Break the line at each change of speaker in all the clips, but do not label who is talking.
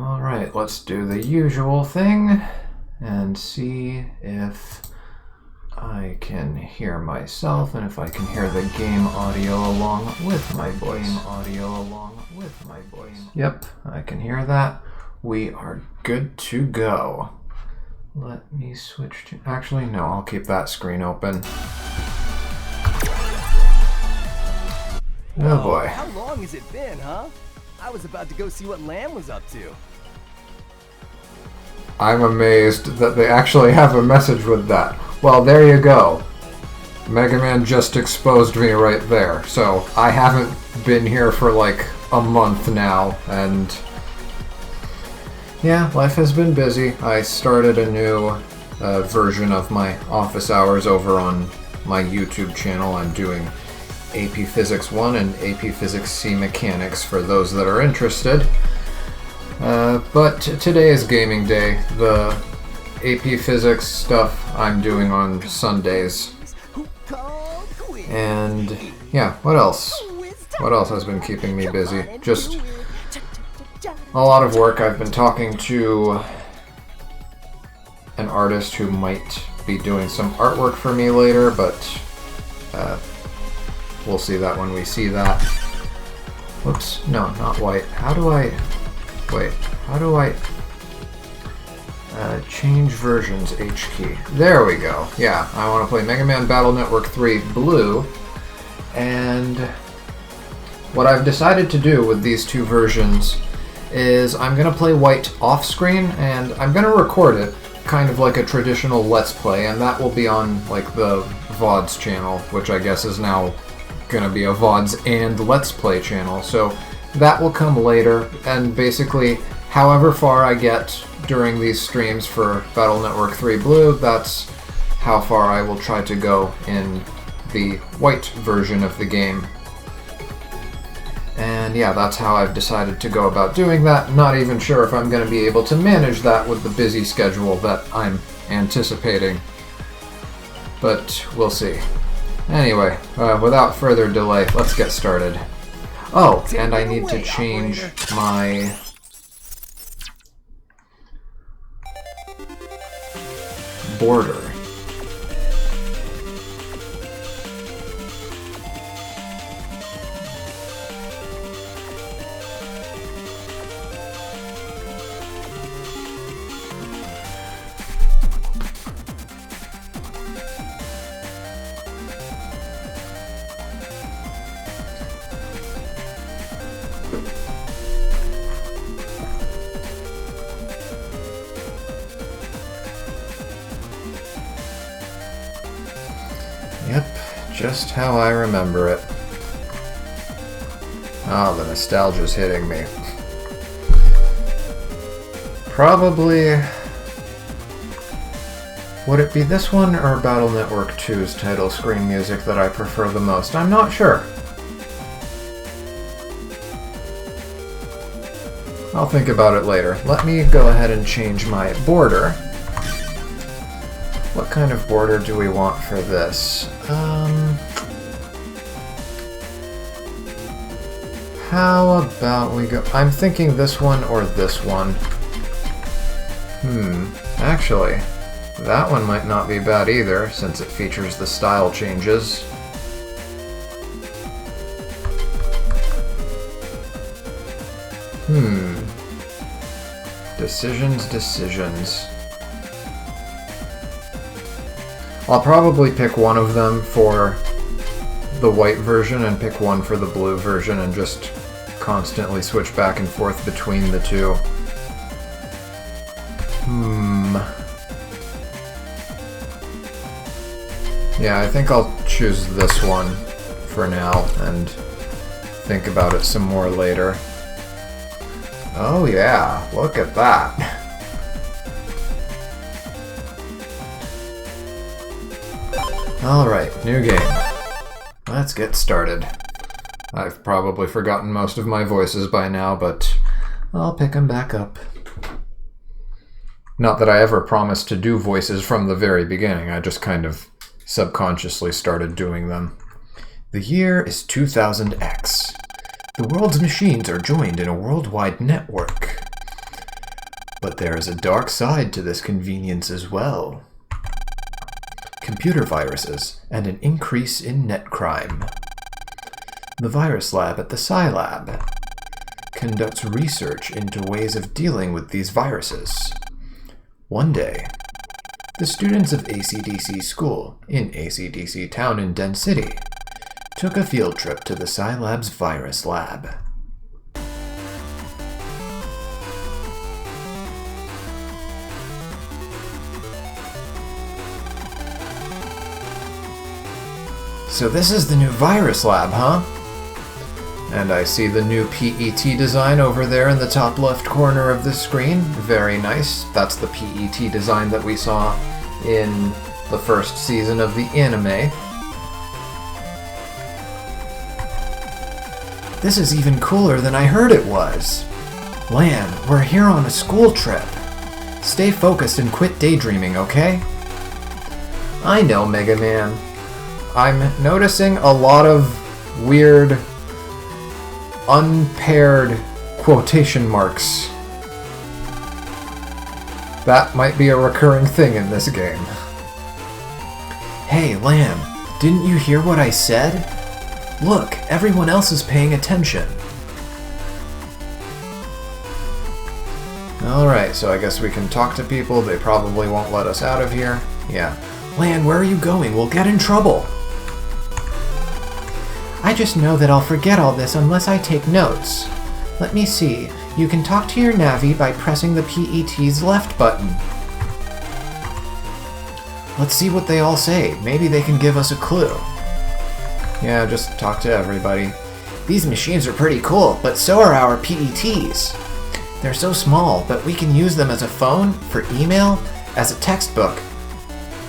Alright, let's do the usual thing and see if I can hear myself and if I can hear the game audio along with my voice. Yep, I can hear that. We are good to go. Let me switch to... Actually, no, I'll keep that screen open. Oh boy.
How long has it been, huh? I was about to go see what Lamb was up to.
I'm amazed that they actually have a message with that. Well, there you go. Mega Man just exposed me right there. So, I haven't been here for like a month now, and... yeah, life has been busy. I started a new version of my office hours over on my YouTube channel. I'm doing AP Physics 1 and AP Physics C Mechanics for those that are interested. But today is gaming day. The AP Physics stuff I'm doing on Sundays. And yeah, what else? What else has been keeping me busy? Just a lot of work. I've been talking to an artist who might be doing some artwork for me later, but we'll see that when we see that. Whoops, no, not white. How do I... wait, how do I... change versions, H key. There we go. Yeah, I want to play Mega Man Battle Network 3 Blue, and what I've decided to do with these two versions is I'm going to play white off-screen, and I'm going to record it, kind of like a traditional Let's Play, and that will be on, like, the VODs channel, which I guess is now going to be a VODs and Let's Play channel, so that will come later, and basically, however far I get during these streams for Battle Network 3 Blue, that's how far I will try to go in the white version of the game. And yeah, that's how I've decided to go about doing that. Not even sure if I'm going to be able to manage that with the busy schedule that I'm anticipating. But we'll see. Anyway, without further delay, let's get started. Oh, and I need to change my... border. Yep, just how I remember it. Oh, the nostalgia's hitting me. Probably... would it be this one or Battle Network 2's title screen music that I prefer the most? I'm not sure. I'll think about it later. Let me go ahead and change my border. What kind of border do we want for this? How about we go... I'm thinking this one or this one. Actually, that one might not be bad either, since it features the style changes. Decisions. I'll probably pick one of them for the white version and pick one for the blue version and just constantly switch back and forth between the two. Yeah, I think I'll choose this one for now and think about it some more later. Oh yeah, look at that. Alright, new game. Let's get started. I've probably forgotten most of my voices by now, but I'll pick them back up. Not that I ever promised to do voices from the very beginning, I just kind of subconsciously started doing them. The year is 2000X. The world's machines are joined in a worldwide network. But there is a dark side to this convenience as well. Computer viruses and an increase in net crime. The virus lab at the Scilab conducts research into ways of dealing with these viruses. One day, the students of AC/DC School in AC/DC Town in Den City took a field trip to the Scilab's virus lab. So this is the new virus lab, huh? And I see the new PET design over there in the top left corner of the screen. Very nice. That's the PET design that we saw in the first season of the anime. This is even cooler than I heard it was. Lan, we're here on a school trip. Stay focused and quit daydreaming, okay? I know, Mega Man. I'm noticing a lot of weird, unpaired quotation marks. That might be a recurring thing in this game. Hey, Lamb, didn't you hear what I said? Look, everyone else is paying attention. Alright, so I guess we can talk to people. They probably won't let us out of here. Yeah. Lan, where are you going? We'll get in trouble. I just know that I'll forget all this unless I take notes. Let me see. You can talk to your Navi by pressing the PET's left button. Let's see what they all say. Maybe they can give us a clue. Yeah, just talk to everybody. These machines are pretty cool, but so are our PETs. They're so small, but we can use them as a phone, for email, as a textbook.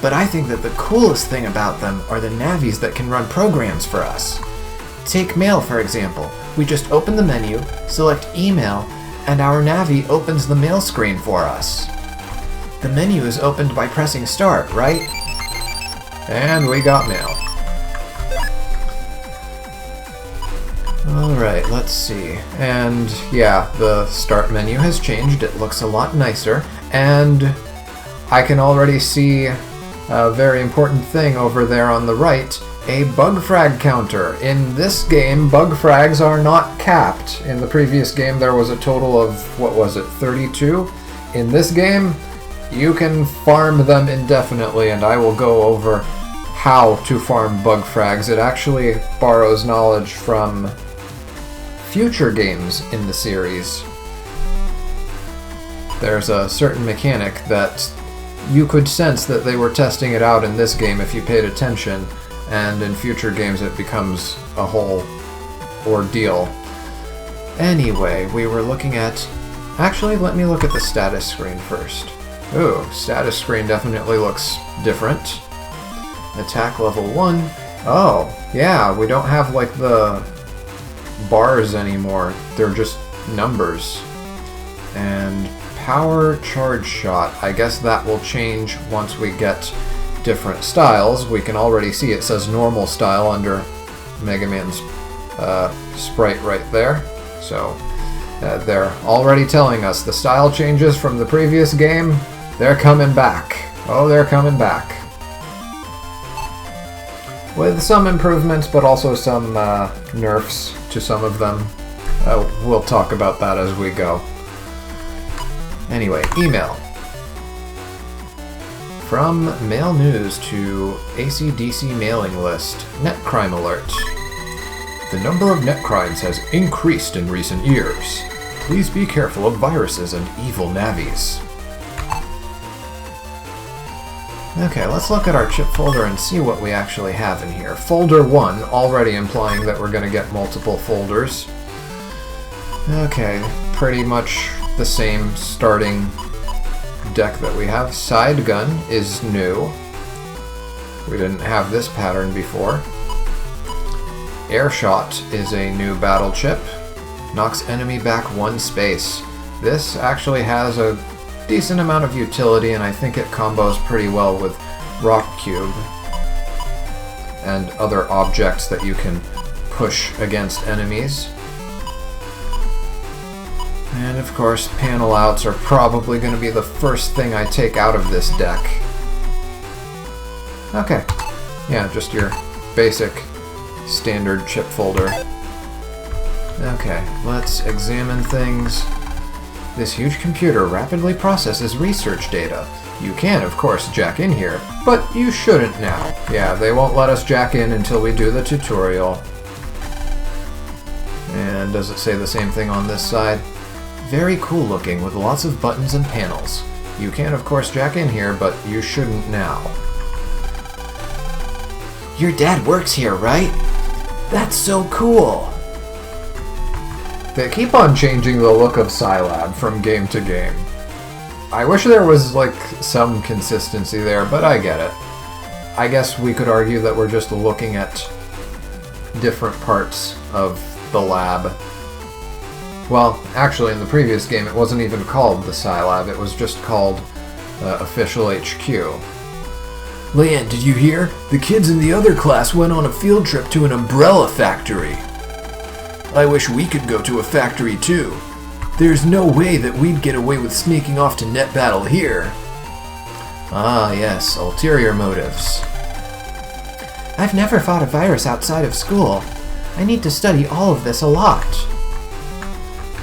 But I think that the coolest thing about them are the Navis that can run programs for us. Take mail, for example. We just open the menu, select email, and our Navi opens the mail screen for us. The menu is opened by pressing start, right? And we got mail. Alright, let's see. And yeah, the start menu has changed. It looks a lot nicer. And I can already see a very important thing over there on the right. A bug frag counter. In this game, bug frags are not capped. In the previous game, there was a total of, 32? In this game, you can farm them indefinitely, and I will go over how to farm bug frags. It actually borrows knowledge from future games in the series. There's a certain mechanic that you could sense that they were testing it out in this game if you paid attention. And in future games it becomes a whole ordeal. Anyway, we were looking at... Actually, let me look at the status screen first. Ooh, status screen definitely looks different. Attack level 1. Oh, yeah, we don't have like the bars anymore. They're just numbers. And power charge shot. I guess that will change once we get different styles. We can already see it says normal style under Mega Man's sprite right there. So they're already telling us the style changes from the previous game. They're coming back. Oh, they're coming back. With some improvements, but also some nerfs to some of them. We'll talk about that as we go. Anyway, email. From mail news to AC/DC mailing list, net crime alert. The number of net crimes has increased in recent years. Please be careful of viruses and evil navis. Okay, let's look at our chip folder and see what we actually have in here. Folder 1, already implying that we're going to get multiple folders. Okay, pretty much the same starting deck that we have. Side gun is new. We didn't have this pattern before. Airshot is a new battle chip. Knocks enemy back 1 space. This actually has a decent amount of utility, and I think it combos pretty well with Rock Cube and other objects that you can push against enemies. And of course, panel outs are probably going to be the first thing I take out of this deck. Okay. Yeah, just your basic standard chip folder. Okay, let's examine things. This huge computer rapidly processes research data. You can, of course, jack in here, but you shouldn't now. Yeah, they won't let us jack in until we do the tutorial. And does it say the same thing on this side? Very cool looking, with lots of buttons and panels. You can, of course, jack in here, but you shouldn't now. Your dad works here, right? That's so cool! They keep on changing the look of Scilab from game to game. I wish there was, like, some consistency there, but I get it. I guess we could argue that we're just looking at different parts of the lab. Well, actually, in the previous game, it wasn't even called the Scilab, it was just called Official HQ. Leanne, did you hear? The kids in the other class went on a field trip to an umbrella factory. I wish we could go to a factory too. There's no way that we'd get away with sneaking off to net battle here. Ah, yes, ulterior motives. I've never fought a virus outside of school. I need to study all of this a lot.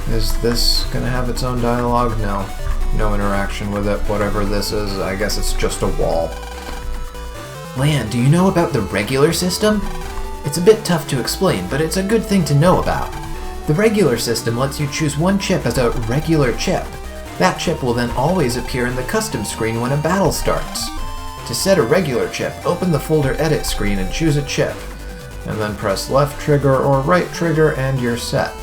Is this gonna have its own dialogue? No. No interaction with it. Whatever this is, I guess it's just a wall. Lan, do you know about the regular system? It's a bit tough to explain, but it's a good thing to know about. The regular system lets you choose one chip as a regular chip. That chip will then always appear in the custom screen when a battle starts. To set a regular chip, open the folder edit screen and choose a chip. And then press left trigger or right trigger and you're set.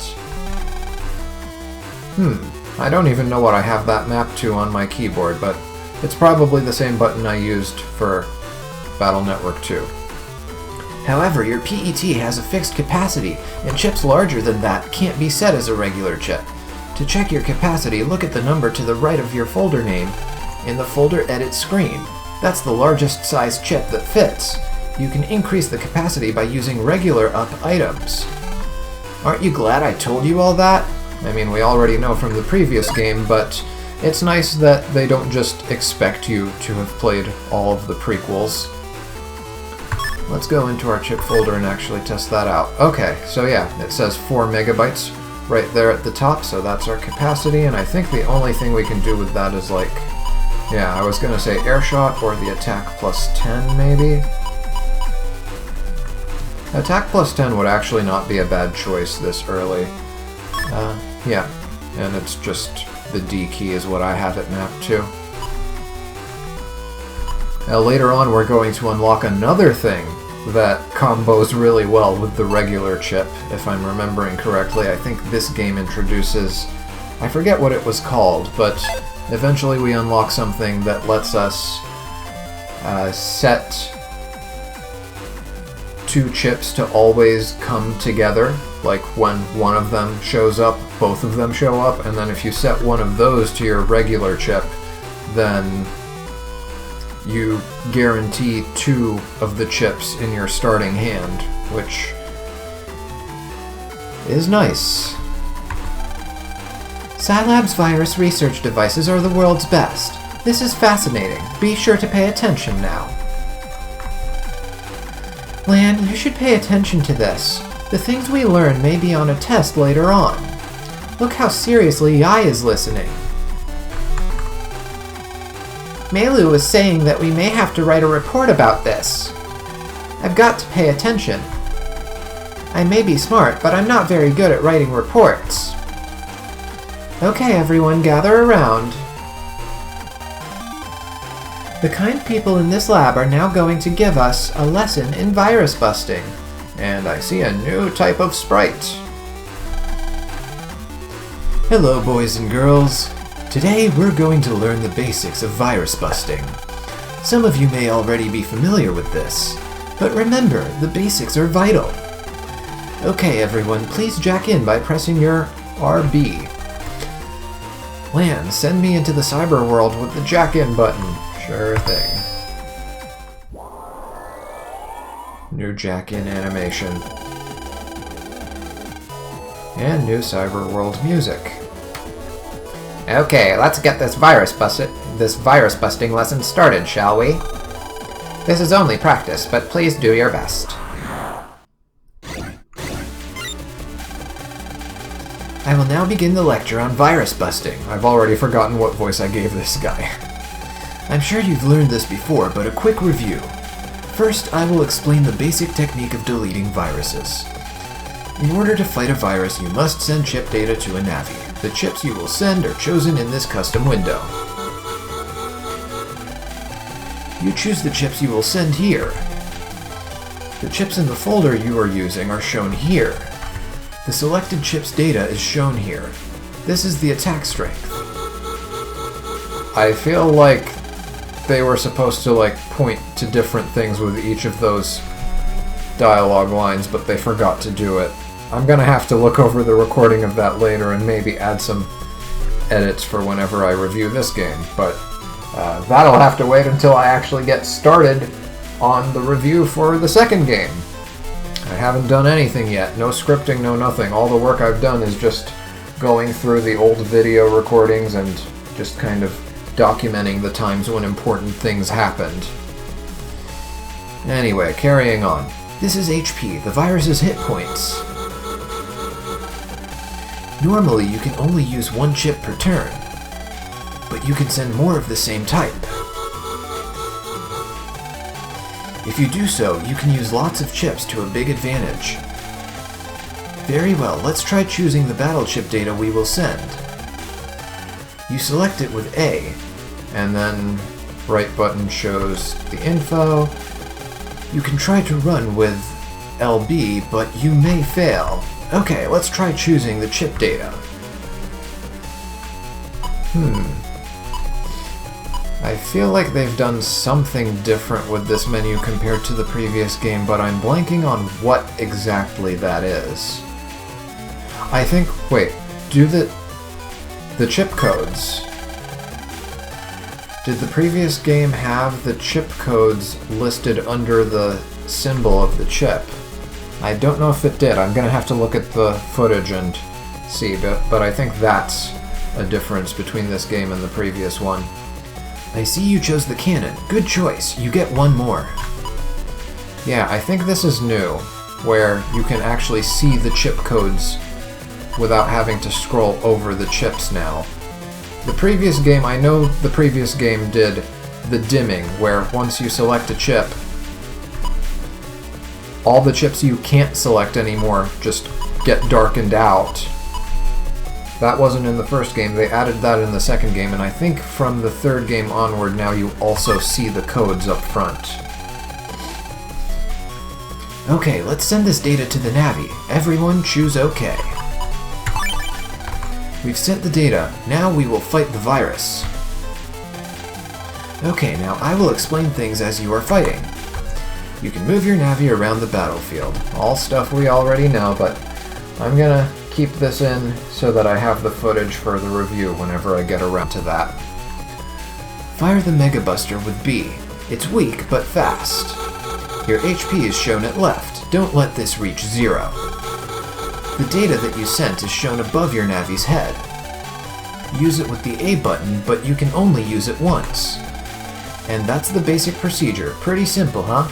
I don't even know what I have that mapped to on my keyboard, but it's probably the same button I used for Battle Network 2. However, your PET has a fixed capacity, and chips larger than that can't be set as a regular chip. To check your capacity, look at the number to the right of your folder name in the folder edit screen. That's the largest size chip that fits. You can increase the capacity by using regular up items. Aren't you glad I told you all that? I mean, we already know from the previous game, but it's nice that they don't just expect you to have played all of the prequels. Let's go into our chip folder and actually test that out. Okay, so yeah, it says 4 megabytes right there at the top, so that's our capacity, and I think the only thing we can do with that is like, yeah, I was gonna say airshot or the attack plus 10 maybe? Attack plus 10 would actually not be a bad choice this early. Yeah, and it's just the D key is what I have it mapped to. Later on we're going to unlock another thing that combos really well with the regular chip, if I'm remembering correctly. I think this game introduces, I forget what it was called, but eventually we unlock something that lets us set two chips to always come together. Like when one of them shows up, both of them show up, and then if you set one of those to your regular chip, then you guarantee 2 of the chips in your starting hand, which is nice. Scilab's virus research devices are the world's best. This is fascinating. Be sure to pay attention now. Lan, you should pay attention to this. The things we learn may be on a test later on. Look how seriously Yai is listening. Melu is saying that we may have to write a report about this. I've got to pay attention. I may be smart, but I'm not very good at writing reports. Okay, everyone, gather around. The kind people in this lab are now going to give us a lesson in virus busting. And I see a new type of sprite. Hello, boys and girls. Today we're going to learn the basics of virus busting. Some of you may already be familiar with this, but remember, the basics are vital. Okay, everyone, please jack in by pressing your RB. Lan, send me into the cyber world with the jack in button. Sure thing. New jack in animation. And new cyber world music. Okay, let's get this virus busting lesson started, shall we? This is only practice, but please do your best. I will now begin the lecture on virus busting. I've already forgotten what voice I gave this guy. I'm sure you've learned this before, but a quick review. First, I will explain the basic technique of deleting viruses. In order to fight a virus, you must send chip data to a Navi. The chips you will send are chosen in this custom window. You choose the chips you will send here. The chips in the folder you are using are shown here. The selected chip's data is shown here. This is the attack strength. I feel like they were supposed to point to different things with each of those dialogue lines, but they forgot to do it. I'm gonna have to look over the recording of that later and maybe add some edits for whenever I review this game, but that'll have to wait until I actually get started on the review for the second game. I haven't done anything yet, no scripting, no nothing. All the work I've done is just going through the old video recordings and just kind of documenting the times when important things happened. Anyway, carrying on. This is HP, the virus's hit points. Normally, you can only use one chip per turn, but you can send more of the same type. If you do so, you can use lots of chips to a big advantage. Very well, let's try choosing the battle chip data we will send. You select it with A, and then right button shows the info. You can try to run with LB, but you may fail. Okay, let's try choosing the chip data. I feel like they've done something different with this menu compared to the previous game, but I'm blanking on what exactly that is. I think, wait, do the chip codes. Did the previous game have the chip codes listed under the symbol of the chip? I don't know if it did. I'm gonna have to look at the footage and see, but I think that's a difference between this game and the previous one. I see you chose the cannon. Good choice. You get one more. Yeah, I think this is new, where you can actually see the chip codes without having to scroll over the chips now. The previous game, I know the previous game did the dimming, where once you select a chip, all the chips you can't select anymore just get darkened out. That wasn't in the first game. They added that in the second game, and I think from the third game onward now you also see the codes up front. Okay, let's send this data to the Navi. Everyone choose OK. We've sent the data. Now we will fight the virus. Okay, now I will explain things as you are fighting. You can move your Navi around the battlefield. All stuff we already know, but I'm gonna keep this in so that I have the footage for the review whenever I get around to that. Fire the Mega Buster with B. It's weak, but fast. Your HP is shown at left. Don't let this reach 0. The data that you sent is shown above your Navi's head. Use it with the A button, but you can only use it once. And that's the basic procedure. Pretty simple, huh?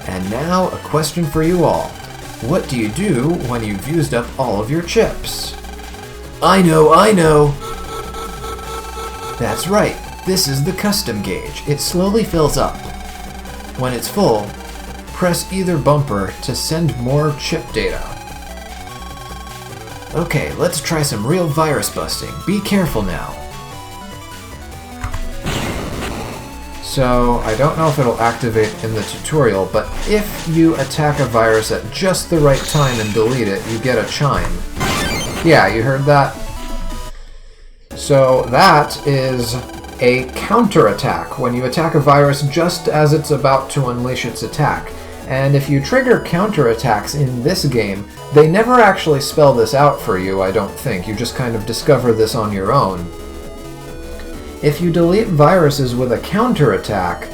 And now, a question for you all. What do you do when you've used up all of your chips? I know! That's right, this is the custom gauge. It slowly fills up. When it's full, press either bumper to send more chip data. Okay, let's try some real virus busting. Be careful now. So, I don't know if it'll activate in the tutorial, but if you attack a virus at just the right time and delete it, you get a chime. Yeah, you heard that? So that is a counterattack, when you attack a virus just as it's about to unleash its attack. And if you trigger counterattacks in this game, they never actually spell this out for you, I don't think. You just kind of discover this on your own. If you delete viruses with a counterattack,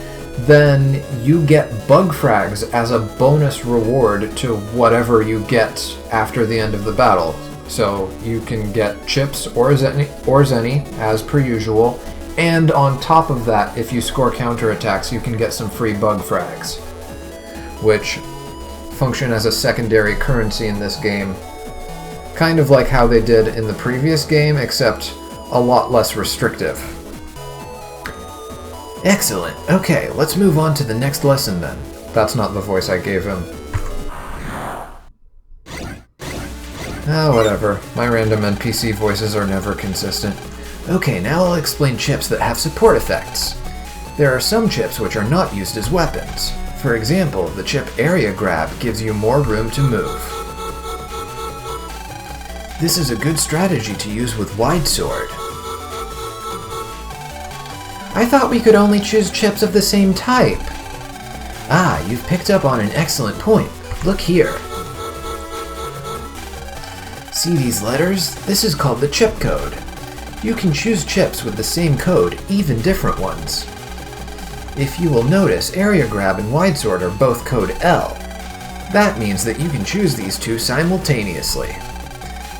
then you get bug frags as a bonus reward to whatever you get after the end of the battle. So you can get chips or Zenny as per usual, and on top of that, if you score counterattacks, you can get some free bug frags, which function as a secondary currency in this game. Kind of like how they did in the previous game, except a lot less restrictive. Excellent. Okay, let's move on to the next lesson then. That's not the voice I gave him. Ah, whatever. My random NPC voices are never consistent. Okay, now I'll explain chips that have support effects. There are some chips which are not used as weapons. For example, the chip Area Grab gives you more room to move. This is a good strategy to use with Wide Sword. I thought we could only choose chips of the same type. Ah, you've picked up on an excellent point. Look here. See these letters? This is called the chip code. You can choose chips with the same code, even different ones. If you will notice, Area Grab and Wide Sword are both code L. That means that you can choose these two simultaneously.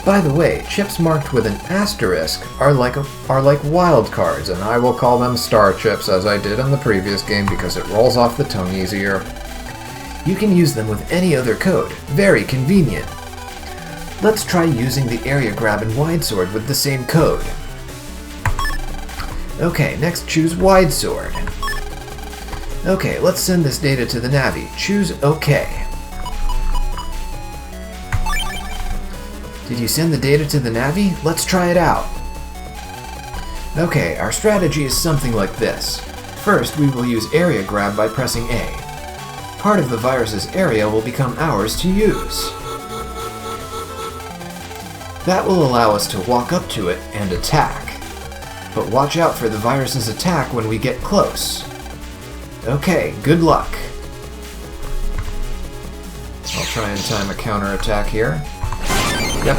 By the way, chips marked with an asterisk are like wild cards, and I will call them star chips as I did in the previous game because it rolls off the tongue easier. You can use them with any other code. Very convenient. Let's try using the Area Grab and Wide Sword with the same code. Okay, next choose Wide Sword. Okay, let's send this data to the Navi. Choose OK. Did you send the data to the Navi? Let's try it out. Okay, our strategy is something like this. First, we will use Area Grab by pressing A. Part of the virus's area will become ours to use. That will allow us to walk up to it and attack. But watch out for the virus's attack when we get close. Okay, good luck. I'll try and time a counterattack here. Yep.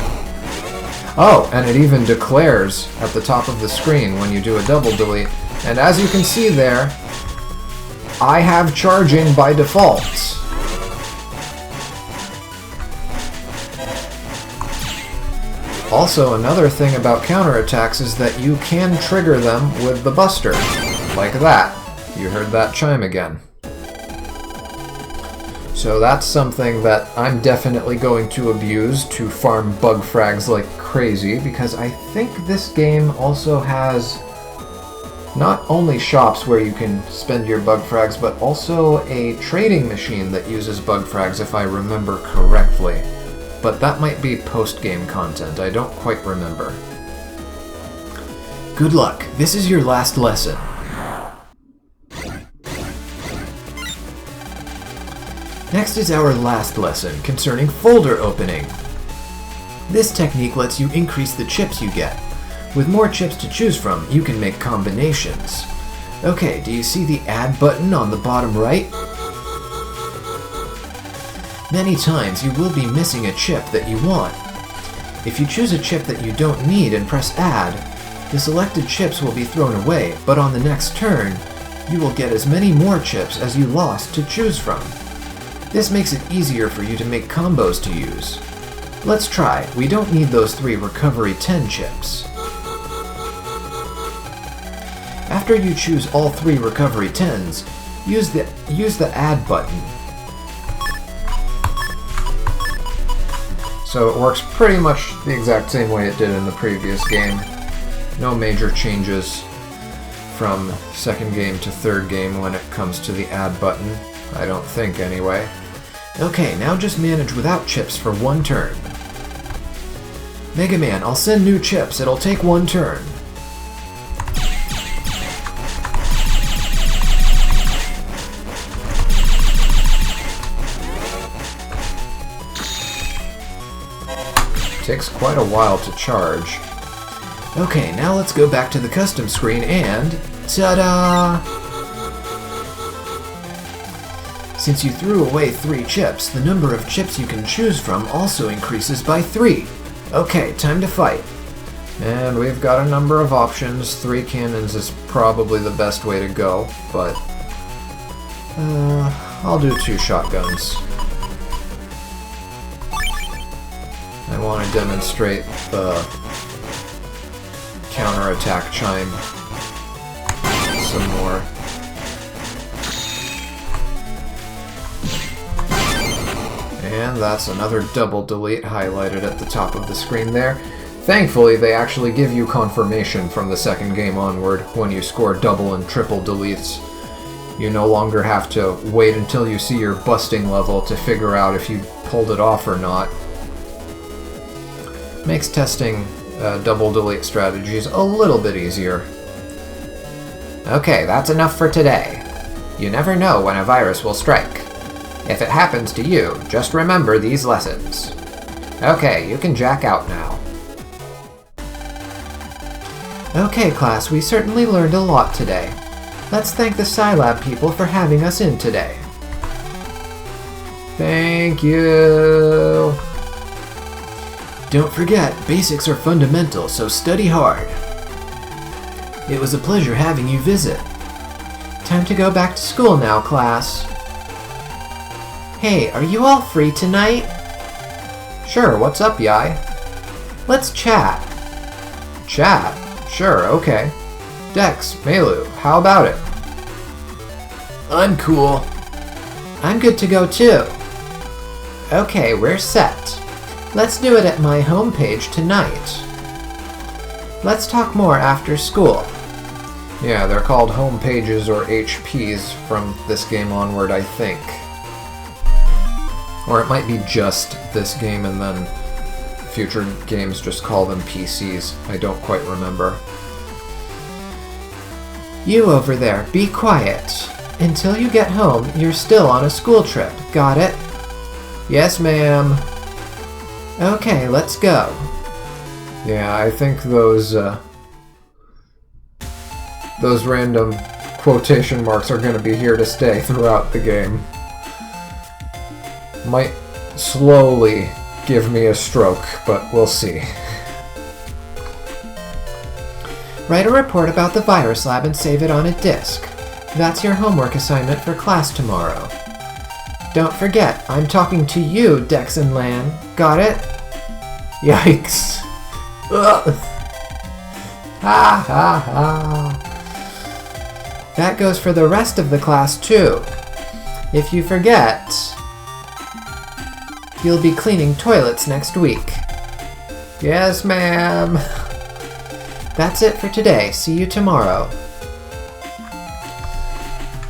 Oh, and it even declares at the top of the screen when you do a double delete. And as you can see there, I have charging by default. Also, another thing about counterattacks is that you can trigger them with the Buster. Like that. You heard that chime again. So that's something that I'm definitely going to abuse to farm bug frags like crazy, because I think this game also has not only shops where you can spend your bug frags, but also a trading machine that uses bug frags, if I remember correctly. But that might be post-game content, I don't quite remember. Good luck, this is your last lesson. Next is our last lesson concerning folder opening. This technique lets you increase the chips you get. With more chips to choose from, you can make combinations. Okay, do you see the Add button on the bottom right? Many times you will be missing a chip that you want. If you choose a chip that you don't need and press Add, the selected chips will be thrown away, but on the next turn, you will get as many more chips as you lost to choose from. This makes it easier for you to make combos to use. Let's try. We don't need those 3 Recovery 10 chips. After you choose all 3 Recovery 10s, use the Add button. So it works pretty much the exact same way it did in the previous game. No major changes from second game to third game when it comes to the Add button. I don't think, anyway. Okay, now just manage without chips for 1 turn. Mega Man, I'll send new chips. It'll take 1 turn. Takes quite a while to charge. Okay, now let's go back to the custom screen and... ta-da! Since you threw away 3 chips, the number of chips you can choose from also increases by 3. Okay, time to fight. And we've got a number of options. 3 cannons is probably the best way to go, but... I'll do 2 shotguns. I want to demonstrate the counterattack chime some more. And that's another double delete highlighted at the top of the screen there. Thankfully, they actually give you confirmation from the second game onward when you score double and triple deletes. You no longer have to wait until you see your busting level to figure out if you pulled it off or not. Makes testing double delete strategies a little bit easier. Okay, that's enough for today. You never know when a virus will strike. If it happens to you, just remember these lessons. Okay, you can jack out now. Okay, class, we certainly learned a lot today. Let's thank the Scilab people for having us in today. Thank you. Don't forget, basics are fundamental, so study hard. It was a pleasure having you visit. Time to go back to school now, class. Hey, are you all free tonight? Sure, what's up, Yai? Let's chat. Chat? Sure, okay. Dex, Melu, how about it? I'm cool. I'm good to go too. Okay, we're set. Let's do it at my homepage tonight. Let's talk more after school. Yeah, they're called home pages or HPs from this game onward, I think. Or it might be just this game and then future games just call them PCs. I don't quite remember. You over there, be quiet. Until you get home, you're still on a school trip. Got it? Yes, ma'am. Okay, let's go. Yeah, I think those random quotation marks are going to be here to stay throughout the game. Might slowly give me a stroke, but we'll see. Write a report about the virus lab and save it on a disk. That's your homework assignment for class tomorrow. Don't forget, I'm talking to you, Dex and Lan. Got it? Yikes. Ugh. Ha ha ha. That goes for the rest of the class too. If you forget, you'll be cleaning toilets next week. Yes, ma'am. That's it for today. See you tomorrow.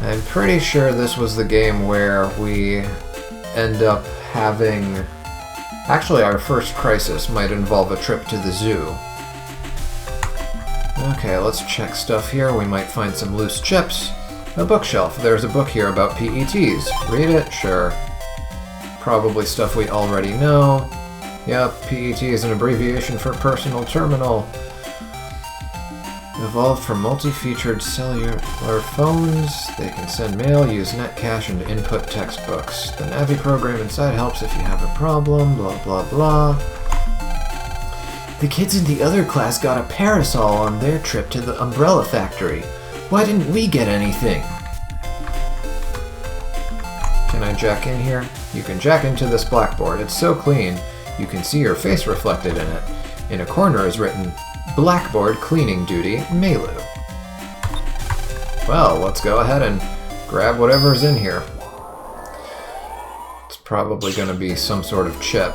I'm pretty sure this was the game where we end up having... Actually, our first crisis might involve a trip to the zoo. Okay, let's check stuff here. We might find some loose chips. A bookshelf. There's a book here about PETs. Read it? Sure. Probably stuff we already know. Yep, PET is an abbreviation for personal terminal. Evolved from multi-featured cellular phones. They can send mail, use netcache, and input textbooks. The Navi program inside helps if you have a problem, blah blah blah. The kids in the other class got a parasol on their trip to the umbrella factory. Why didn't we get anything? Can I jack in here? You can jack into this blackboard. It's so clean, you can see your face reflected in it. In a corner is written, Blackboard Cleaning Duty, Melu. Well, let's go ahead and grab whatever's in here. It's probably going to be some sort of chip.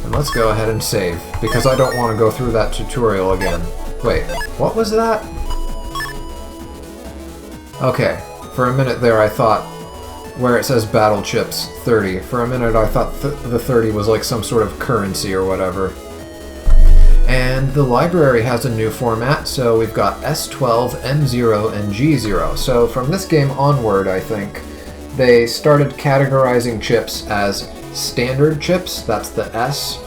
And let's go ahead and save, because I don't want to go through that tutorial again. Wait, what was that? Okay, for a minute there I thought, where it says Battle Chips 30, for a minute I thought the 30 was like some sort of currency or whatever. And the library has a new format, so we've got S12, M0, and G0. So from this game onward, I think, they started categorizing chips as standard chips, that's the S,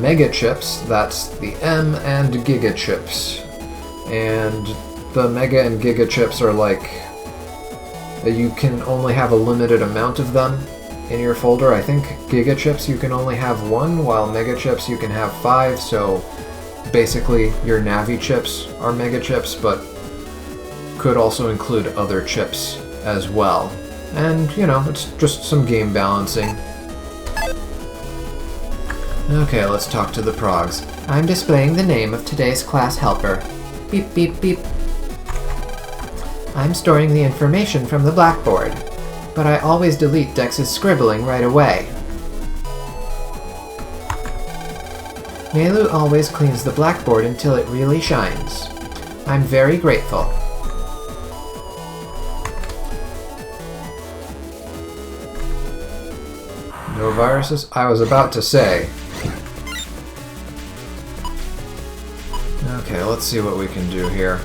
mega chips, that's the M, and giga chips. And the mega and giga chips are like, you can only have a limited amount of them in your folder. I think giga chips you can only have 1, while mega chips you can have 5, so basically your Navi chips are mega chips, but could also include other chips as well. And, you know, it's just some game balancing. Okay, let's talk to the progs. I'm displaying the name of today's class helper. Beep, beep, beep. I'm storing the information from the blackboard, but I always delete Dex's scribbling right away. Melu always cleans the blackboard until it really shines. I'm very grateful. No viruses? I was about to say. Okay, let's see what we can do here.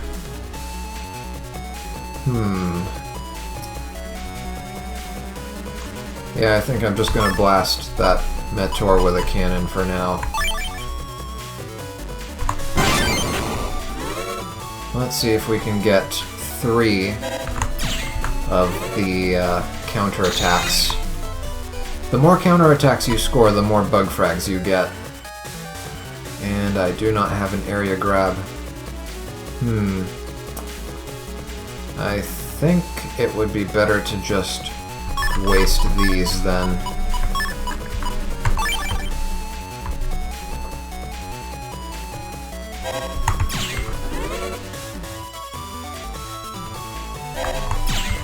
Yeah, I think I'm just gonna blast that Meteor with a cannon for now. Let's see if we can get 3 of the counterattacks. The more counterattacks you score, the more bug frags you get. And I do not have an area grab. I think it would be better to just waste these then.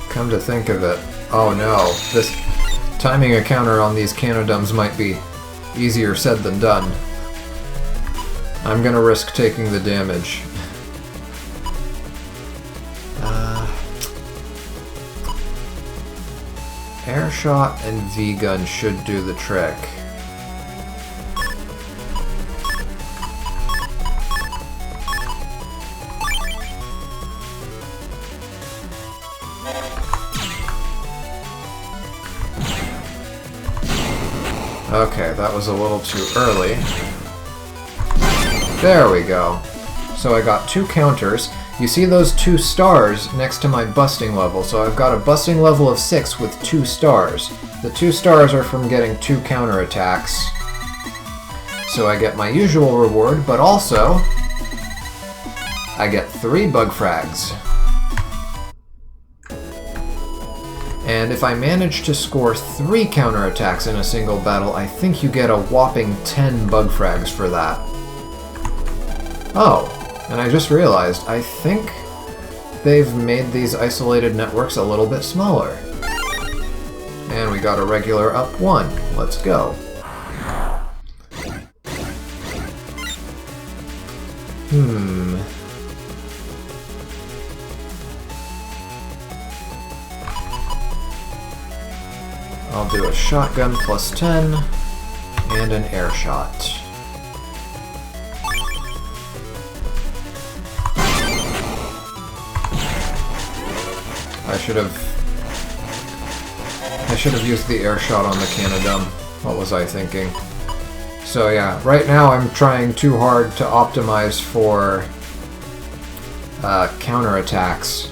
Come to think of it, oh no, this timing a counter on these Canodums might be easier said than done. I'm gonna risk taking the damage. Air shot and V-gun should do the trick. Okay, that was a little too early. There we go. So I got 2 counters. You see those 2 stars next to my busting level, so I've got a busting level of 6 with 2 stars. The 2 stars are from getting 2 counterattacks. So I get my usual reward, but also I get 3 bug frags. And if I manage to score 3 counterattacks in a single battle, I think you get a whopping 10 bug frags for that. Oh, and I just realized, I think they've made these isolated networks a little bit smaller. And we got a regular up 1. Let's go. I'll do a shotgun plus 10 and an air shot. I should have used the air shot on the Canodum. What was I thinking? So yeah, right now I'm trying too hard to optimize for counterattacks,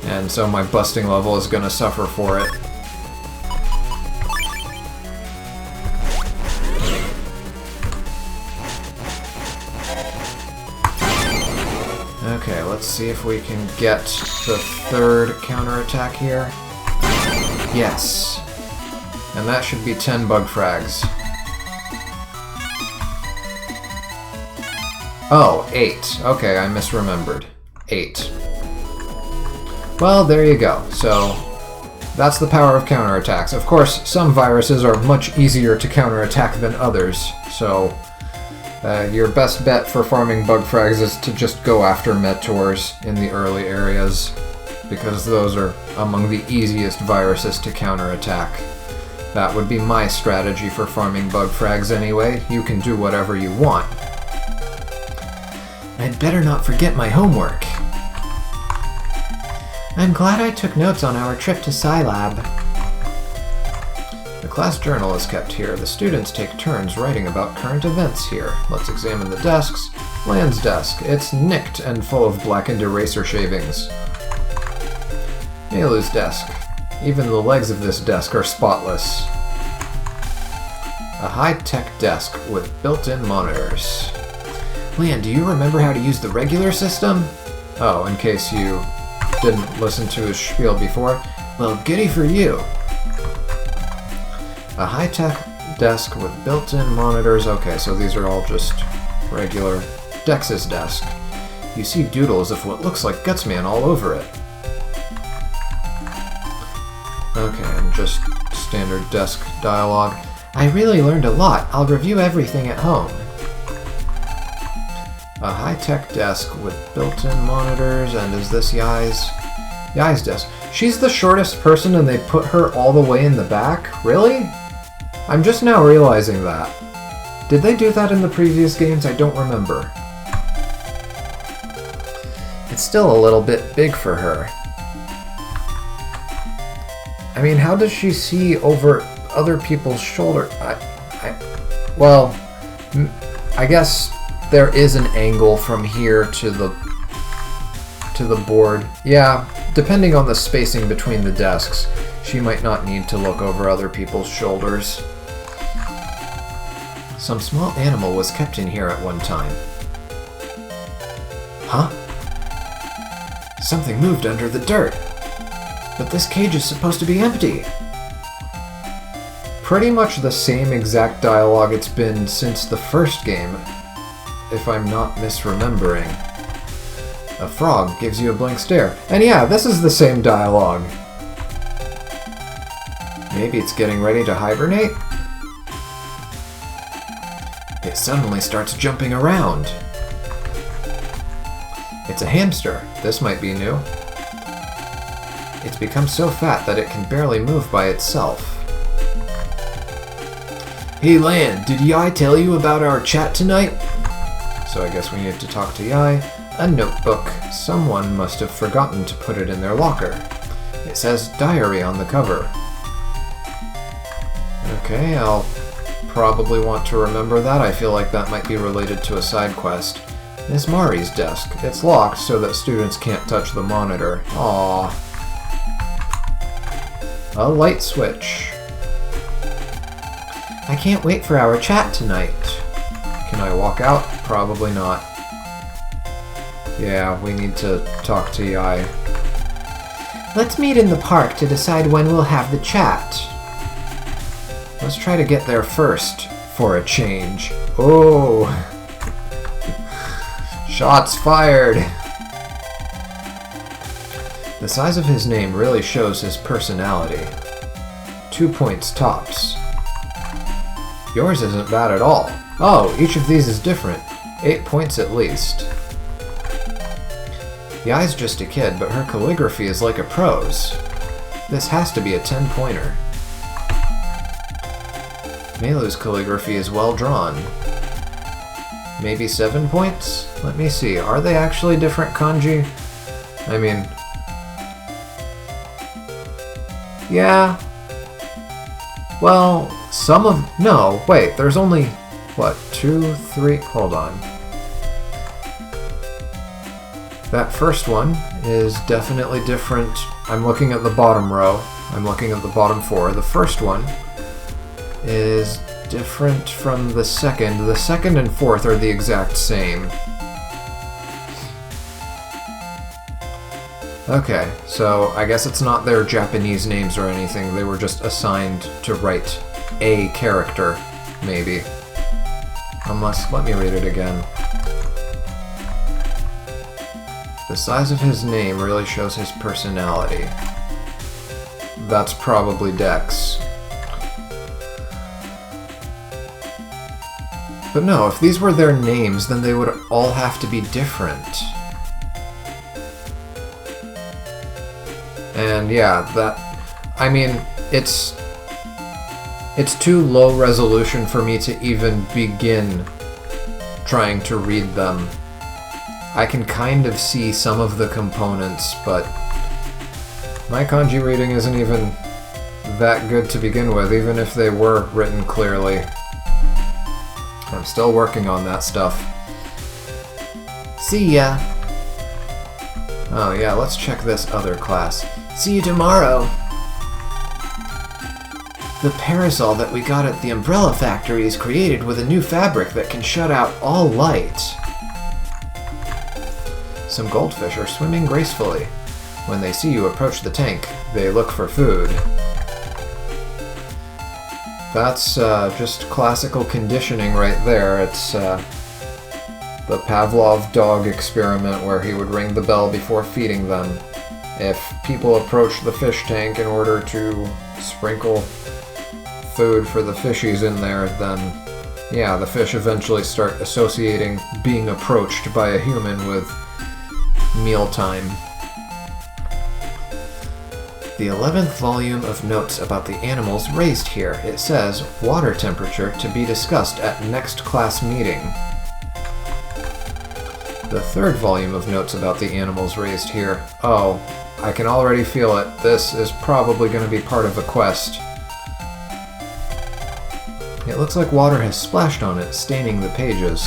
and so my busting level is going to suffer for it. Okay, let's see if we can get the 3rd counterattack here. Yes. And that should be 10 bug frags. Oh, 8. Okay, I misremembered. 8. Well, there you go. So, that's the power of counterattacks. Of course, some viruses are much easier to counterattack than others, so your best bet for farming bug frags is to just go after Meteors in the early areas, because those are among the easiest viruses to counterattack. That would be my strategy for farming bug frags anyway. You can do whatever you want. I'd better not forget my homework. I'm glad I took notes on our trip to Scilab. The class journal is kept here. The students take turns writing about current events here. Let's examine the desks. Land's desk. It's nicked and full of blackened eraser shavings. Melu's desk. Even the legs of this desk are spotless. A high-tech desk with built-in monitors. Leon, do you remember how to use the regular system? Oh, in case you didn't listen to his spiel before. Well, goody for you. A high-tech desk with built-in monitors. Okay, so these are all just regular. Dex's desk. You see doodles of what looks like Gutsman all over it. Okay, and just standard desk dialogue. I really learned a lot. I'll review everything at home. A high-tech desk with built-in monitors, and is this Yai's desk? She's the shortest person and they put her all the way in the back? Really? I'm just now realizing that. Did they do that in the previous games? I don't remember. It's still a little bit big for her. I mean, how does she see over other people's shoulder? Well, I guess there is an angle from here to the board. Yeah, depending on the spacing between the desks, she might not need to look over other people's shoulders. Some small animal was kept in here at one time. Huh? Something moved under the dirt. But this cage is supposed to be empty. Pretty much the same exact dialogue it's been since the first game, if I'm not misremembering. A frog gives you a blank stare. And yeah, this is the same dialogue. Maybe it's getting ready to hibernate? It suddenly starts jumping around. It's a hamster. This might be new. It's become so fat that it can barely move by itself. Hey Lan, did Yai tell you about our chat tonight? So I guess we need to talk to Yai. A notebook. Someone must have forgotten to put it in their locker. It says diary on the cover. Okay, I'll probably want to remember that. I feel like that might be related to a side quest. Miss Mari's desk. It's locked so that students can't touch the monitor. Aww. A light switch. I can't wait for our chat tonight. Can I walk out? Probably not. Yeah, we need to talk to Yai. Let's meet in the park to decide when we'll have the chat. Let's try to get there first, for a change. Oh! Shots fired! The size of his name really shows his personality. 2 points tops. Yours isn't bad at all. Oh, each of these is different. 8 points at least. Yai's just a kid, but her calligraphy is like a pro's. This has to be a 10-pointer. Meilu's calligraphy is well drawn. Maybe 7 points? Let me see. Are they actually different kanji? I mean... yeah. Well, some of... no, wait, there's only... what, 2, 3... hold on. That first one is definitely different. I'm looking at the bottom row. I'm looking at the bottom 4. The first one is different from the second. The second and fourth are the exact same. Okay, so I guess it's not their Japanese names or anything. They were just assigned to write a character, maybe. Unless, let me read it again. The size of his name really shows his personality. That's probably Dex. But no, if these were their names, then they would all have to be different. And yeah, that... I mean, it's too low resolution for me to even begin trying to read them. I can kind of see some of the components, but my kanji reading isn't even that good to begin with, even if they were written clearly. I'm still working on that stuff. See ya! Oh yeah, let's check this other class. See you tomorrow! The parasol that we got at the umbrella factory is created with a new fabric that can shut out all light. Some goldfish are swimming gracefully. When they see you approach the tank, they look for food. That's just classical conditioning right there. It's the Pavlov dog experiment where he would ring the bell before feeding them. If people approach the fish tank in order to sprinkle food for the fishies in there, then yeah, the fish eventually start associating being approached by a human with mealtime. The 11th volume of notes about the animals raised here. It says, water temperature to be discussed at next class meeting. The 3rd volume of notes about the animals raised here. Oh, I can already feel it. This is probably going to be part of a quest. It looks like water has splashed on it, staining the pages.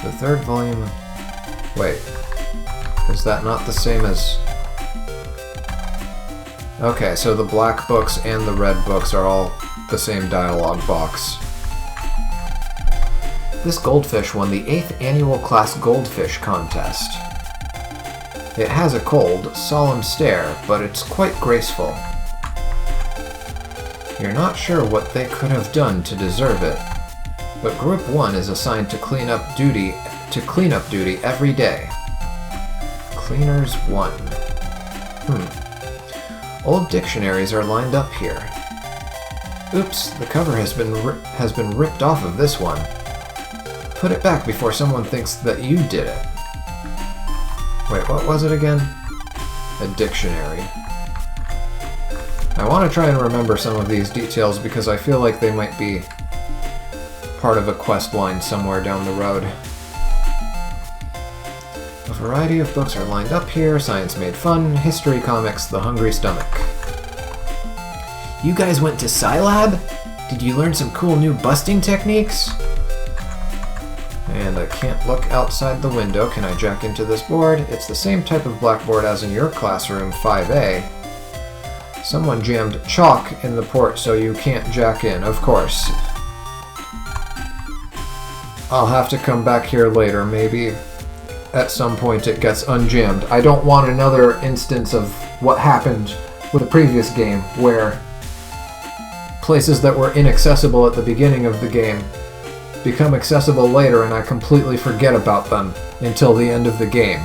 The 3rd volume... Wait. Is that not the same as... Okay, so the black books and the red books are all the same dialogue box. This goldfish won the 8th annual class goldfish contest. It has a cold, solemn stare, but it's quite graceful. You're not sure what they could have done to deserve it, but Group 1 is assigned to cleanup duty every day. Cleaners 1. Old dictionaries are lined up here. Oops, the cover has been ripped off of this one. Put it back before someone thinks that you did it. Wait, what was it again? A dictionary. I want to try and remember some of these details because I feel like they might be part of a quest line somewhere down the road. A variety of books are lined up here. Science Made Fun, History Comics, The Hungry Stomach. You guys went to Scilab? Did you learn some cool new busting techniques? And I can't look outside the window. Can I jack into this board? It's the same type of blackboard as in your classroom, 5A. Someone jammed chalk in the port so you can't jack in, of course. I'll have to come back here later, maybe at some point it gets unjammed. I don't want another instance of what happened with the previous game, where places that were inaccessible at the beginning of the game become accessible later and I completely forget about them until the end of the game.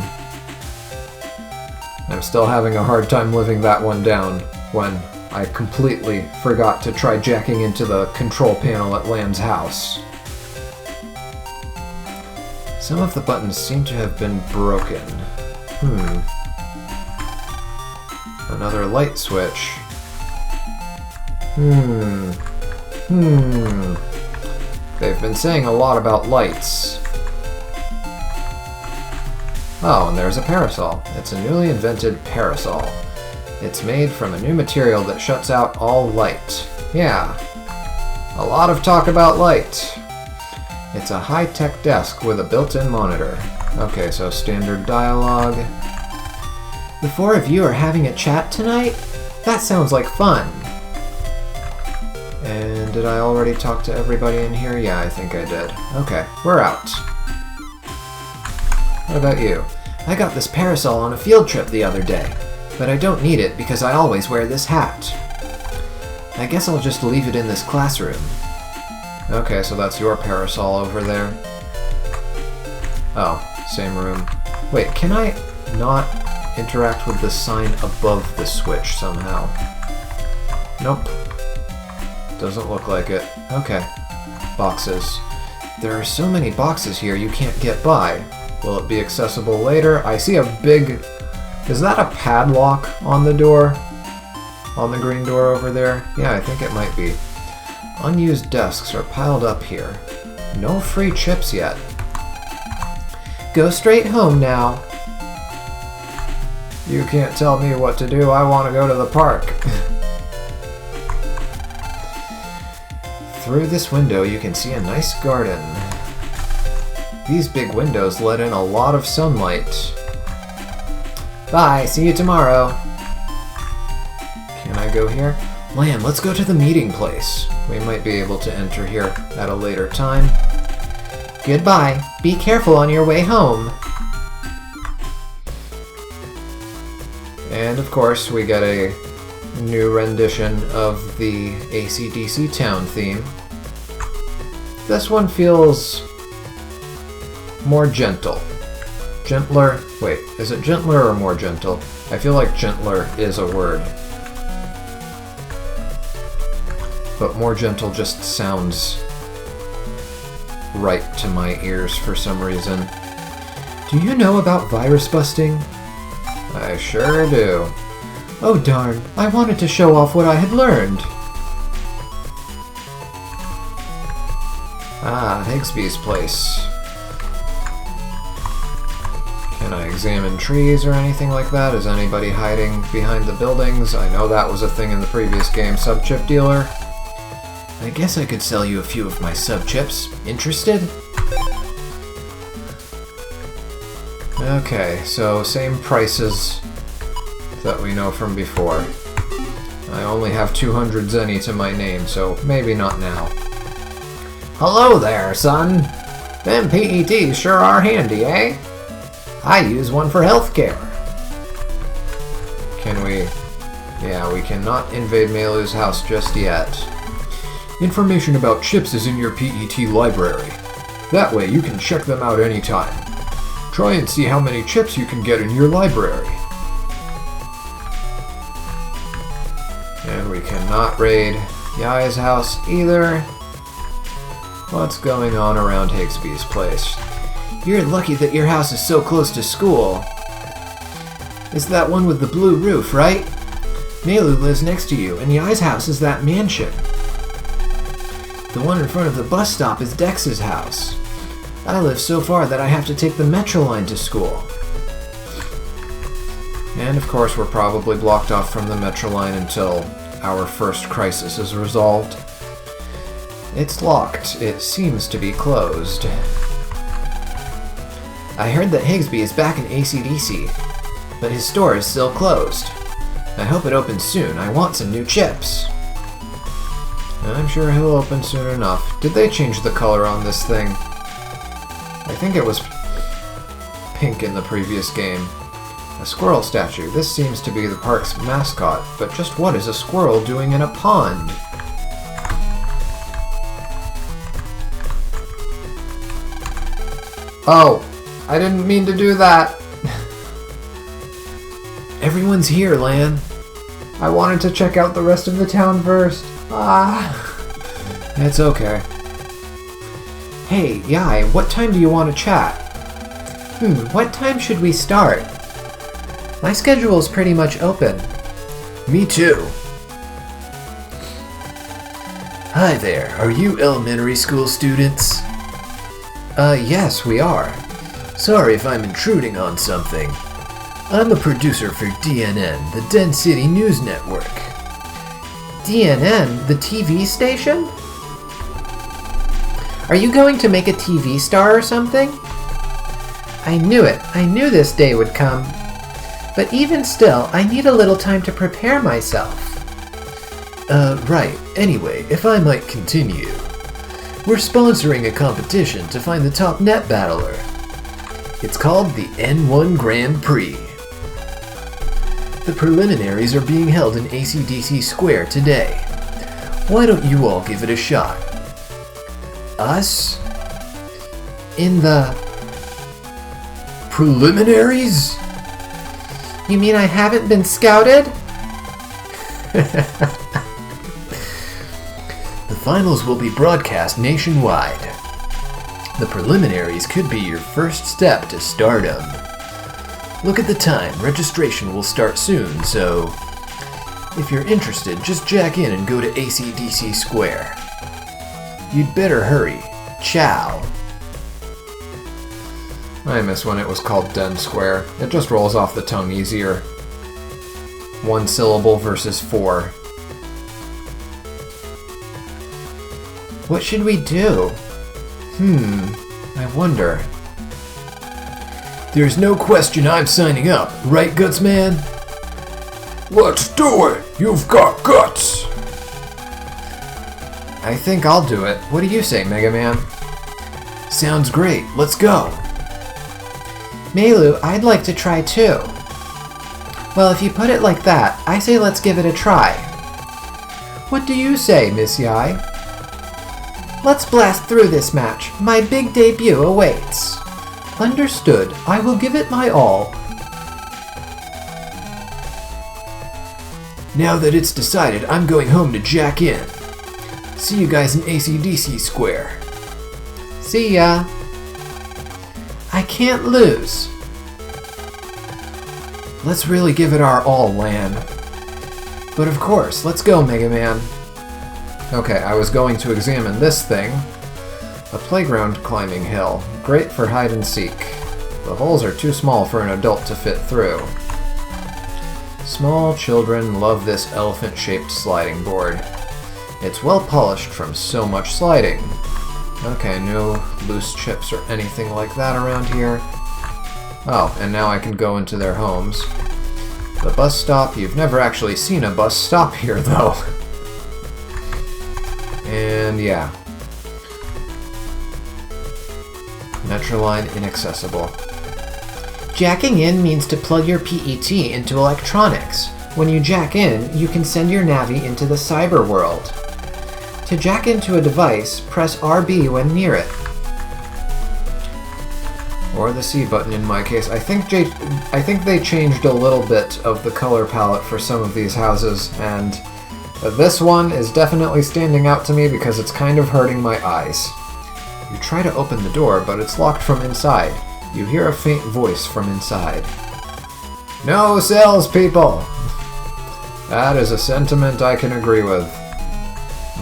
I'm still having a hard time living that one down when I completely forgot to try jacking into the control panel at Land's house. Some of the buttons seem to have been broken. Another light switch. They've been saying a lot about lights. Oh, and there's a parasol. It's a newly invented parasol. It's made from a new material that shuts out all light. Yeah, a lot of talk about light. It's a high-tech desk with a built-in monitor. Okay, so standard dialogue. The 4 of you are having a chat tonight? That sounds like fun. And did I already talk to everybody in here? Yeah, I think I did. Okay, we're out. What about you? I got this parasol on a field trip the other day, but I don't need it because I always wear this hat. I guess I'll just leave it in this classroom. Okay, so that's your parasol over there. Oh, same room. Wait, can I not interact with the sign above the switch somehow? Nope. Doesn't look like it. Okay. Boxes. There are so many boxes here you can't get by. Will it be accessible later? I see a big... Is that a padlock on the door? On the green door over there? Yeah, I think it might be. Unused desks are piled up here. No free chips yet. Go straight home now. You can't tell me what to do. I want to go to the park. Through this window you can see a nice garden. These big windows let in a lot of sunlight. Bye, see you tomorrow. Can I go here? Lan, let's go to the meeting place. We might be able to enter here at a later time. Goodbye. Be careful on your way home. And of course we get a new rendition of the AC/DC town theme. This one feels more gentle. Gentler. Wait, is it gentler or more gentle? I feel like gentler is a word. But more gentle just sounds right to my ears for some reason. Do you know about virus busting? I sure do. Oh darn, I wanted to show off what I had learned. Ah, Higsby's place. Can I examine trees or anything like that? Is anybody hiding behind the buildings? I know that was a thing in the previous game. Sub-chip dealer? I guess I could sell you a few of my sub-chips. Interested? Okay, so same prices that we know from before. I only have 200 zenny to my name, so maybe not now. Hello there, son! Them PETs sure are handy, eh? I use one for healthcare. Can we... Yeah, we cannot invade Meilu's house just yet. Information about chips is in your PET library. That way you can check them out anytime. Try and see how many chips you can get in your library. And we cannot raid Yai's house either. What's going on around Higsby's place? You're lucky that your house is so close to school. It's that one with the blue roof, right? Meilu lives next to you, and Yai's house is that mansion. The one in front of the bus stop is Dex's house. I live so far that I have to take the metro line to school. And of course we're probably blocked off from the metro line until our first crisis is resolved. It's locked. It seems to be closed. I heard that Higsby is back in AC/DC, but his store is still closed. I hope it opens soon. I want some new chips. I'm sure he'll open soon enough. Did they change the color on this thing? I think it was pink in the previous game. A squirrel statue. This seems to be the park's mascot, but just what is a squirrel doing in a pond? Oh, I didn't mean to do that. Everyone's here, Lan. I wanted to check out the rest of the town first. It's okay. Hey, Yai, what time do you want to chat? What time should we start? My schedule's pretty much open. Me too. Hi there, are you elementary school students? Yes, we are. Sorry if I'm intruding on something. I'm a producer for DNN, the Den City News Network. DNN, the TV station? Are you going to make a TV star or something? I knew it. I knew this day would come. But even still, I need a little time to prepare myself. Right. Anyway, if I might continue. We're sponsoring a competition to find the top net battler. It's called the N1 Grand Prix. The preliminaries are being held in AC/DC Square today. Why don't you all give it a shot? Us? In the... preliminaries? You mean I haven't been scouted? The finals will be broadcast nationwide. The preliminaries could be your first step to stardom. Look at the time. Registration will start soon, so... if you're interested, just jack in and go to AC/DC Square. You'd better hurry. Ciao. I miss when it was called Den Square. It just rolls off the tongue easier. One syllable versus 4. What should we do? I wonder. There's no question I'm signing up, right, Gutsman? Let's do it! You've got guts! I think I'll do it. What do you say, Mega Man? Sounds great. Let's go. Meilu, I'd like to try too. Well, if you put it like that, I say let's give it a try. What do you say, Miss Yai? Let's blast through this match. My big debut awaits. Understood. I will give it my all. Now that it's decided, I'm going home to jack in. See you guys in AC/DC Square. See ya. I can't lose. Let's really give it our all, Lan. But of course, let's go, Mega Man. Okay, I was going to examine this thing. A playground climbing hill. Great for hide and seek. The holes are too small for an adult to fit through. Small children love this elephant-shaped sliding board. It's well polished from so much sliding. Okay, no loose chips or anything like that around here. Oh, and now I can go into their homes. The bus stop, you've never actually seen a bus stop here, though. And yeah. Metroline inaccessible. Jacking in means to plug your PET into electronics. When you jack in, you can send your Navi into the cyber world. To jack into a device, press RB when near it. Or the C button in my case. I think they changed a little bit of the color palette for some of these houses, and this one is definitely standing out to me because it's kind of hurting my eyes. You try to open the door, but it's locked from inside. You hear a faint voice from inside. No salespeople! That is a sentiment I can agree with.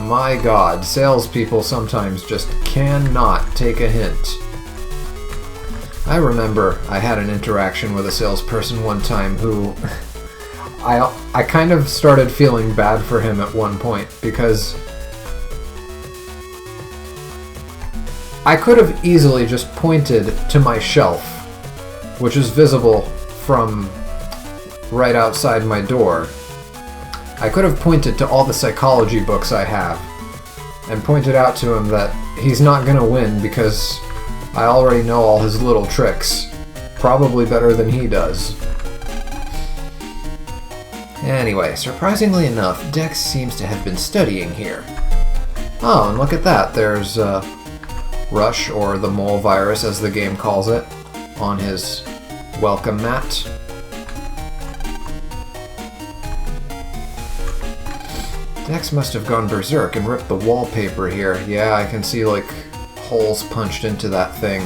My god, salespeople sometimes just cannot take a hint. I remember I had an interaction with a salesperson one time who... I kind of started feeling bad for him at one point because I could have easily just pointed to my shelf, which is visible from right outside my door. I could have pointed to all the psychology books I have and pointed out to him that he's not gonna win because I already know all his little tricks, probably better than he does. Anyway, surprisingly enough, Dex seems to have been studying here. Oh, and look at that, there's Rush, or the mole virus as the game calls it, on his welcome mat. Dex must have gone berserk and ripped the wallpaper here. Yeah, I can see, like, holes punched into that thing.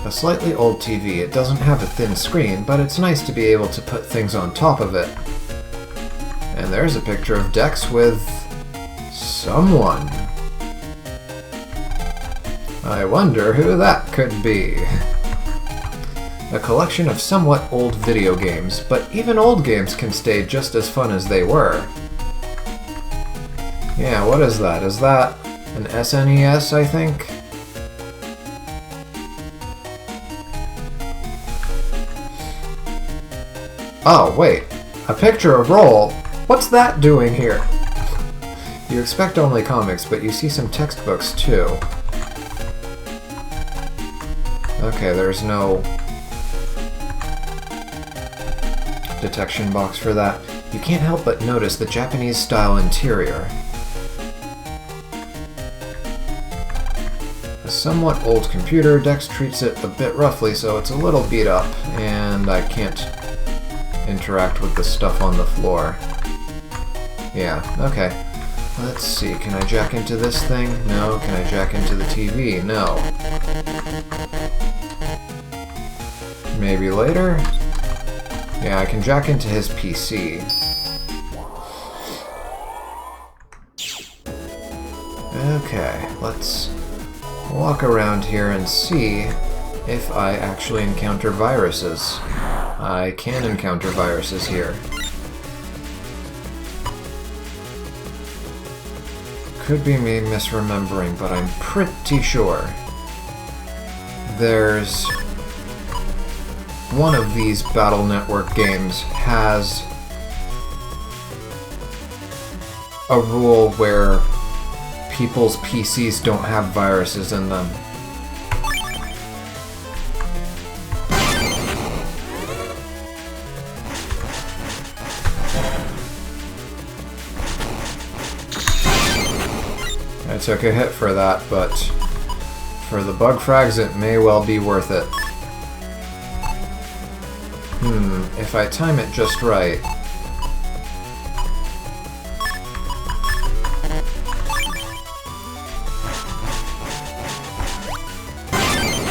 A slightly old TV. It doesn't have a thin screen, but it's nice to be able to put things on top of it. And there's a picture of Dex with... someone. I wonder who that could be. A collection of somewhat old video games, but even old games can stay just as fun as they were. Yeah, what is that? Is that an SNES, I think? Oh, wait. A picture of Roll? What's that doing here? You expect only comics, but you see some textbooks, too. Okay, there's no detection box for that. You can't help but notice the Japanese-style interior. A somewhat old computer. Dex treats it a bit roughly, so it's a little beat up, and I can't interact with the stuff on the floor. Yeah, okay. Let's see, can I jack into this thing? No. Can I jack into the TV? No. Maybe later? Yeah, I can jack into his PC. Okay, let's walk around here and see if I actually encounter viruses. I can encounter viruses here. Could be me misremembering, but I'm pretty sure there's one of these Battle Network games has a rule where people's PCs don't have viruses in them. took a hit for that, but for the bug frags it may well be worth it. If I time it just right...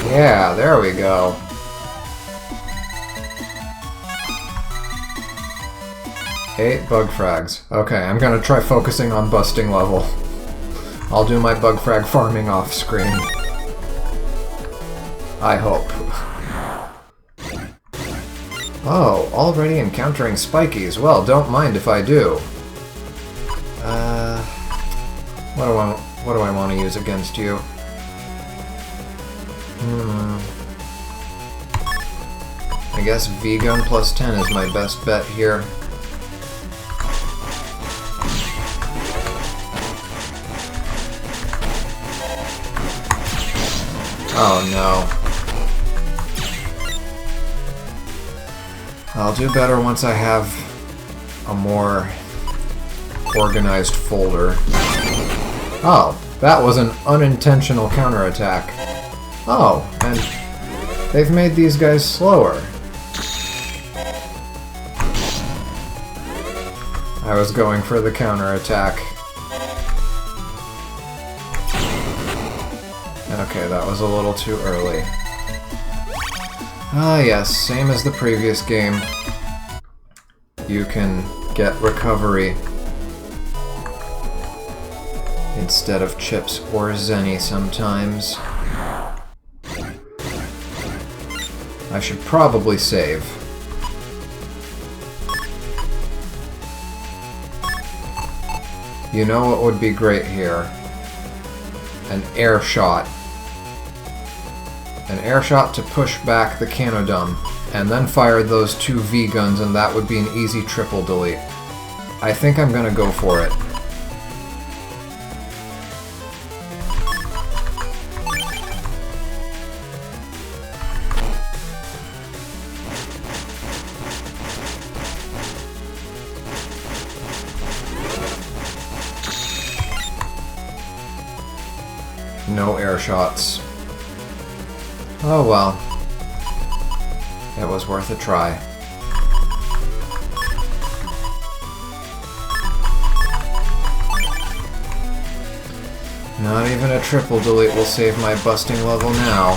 Yeah, there we go. Eight bug frags. Okay, I'm gonna try focusing on busting level. I'll do my bug frag farming off screen. I hope. Oh, already encountering spikies. Well, don't mind if I do. What do I want to use against you? I guess V-Gun plus 10 is my best bet here. Oh no. I'll do better once I have a more organized folder. Oh, that was an unintentional counterattack. Oh, and they've made these guys slower. I was going for the counterattack. Okay, that was a little too early. Ah yes, same as the previous game. You can get recovery instead of chips or zenny sometimes. I should probably save. You know what would be great here? An air shot. An air shot to push back the Canodum, and then fire those two V-guns, and that would be an easy triple delete. I think I'm gonna go for it. No air shots. Oh well. It was worth a try. Not even a triple delete will save my busting level now.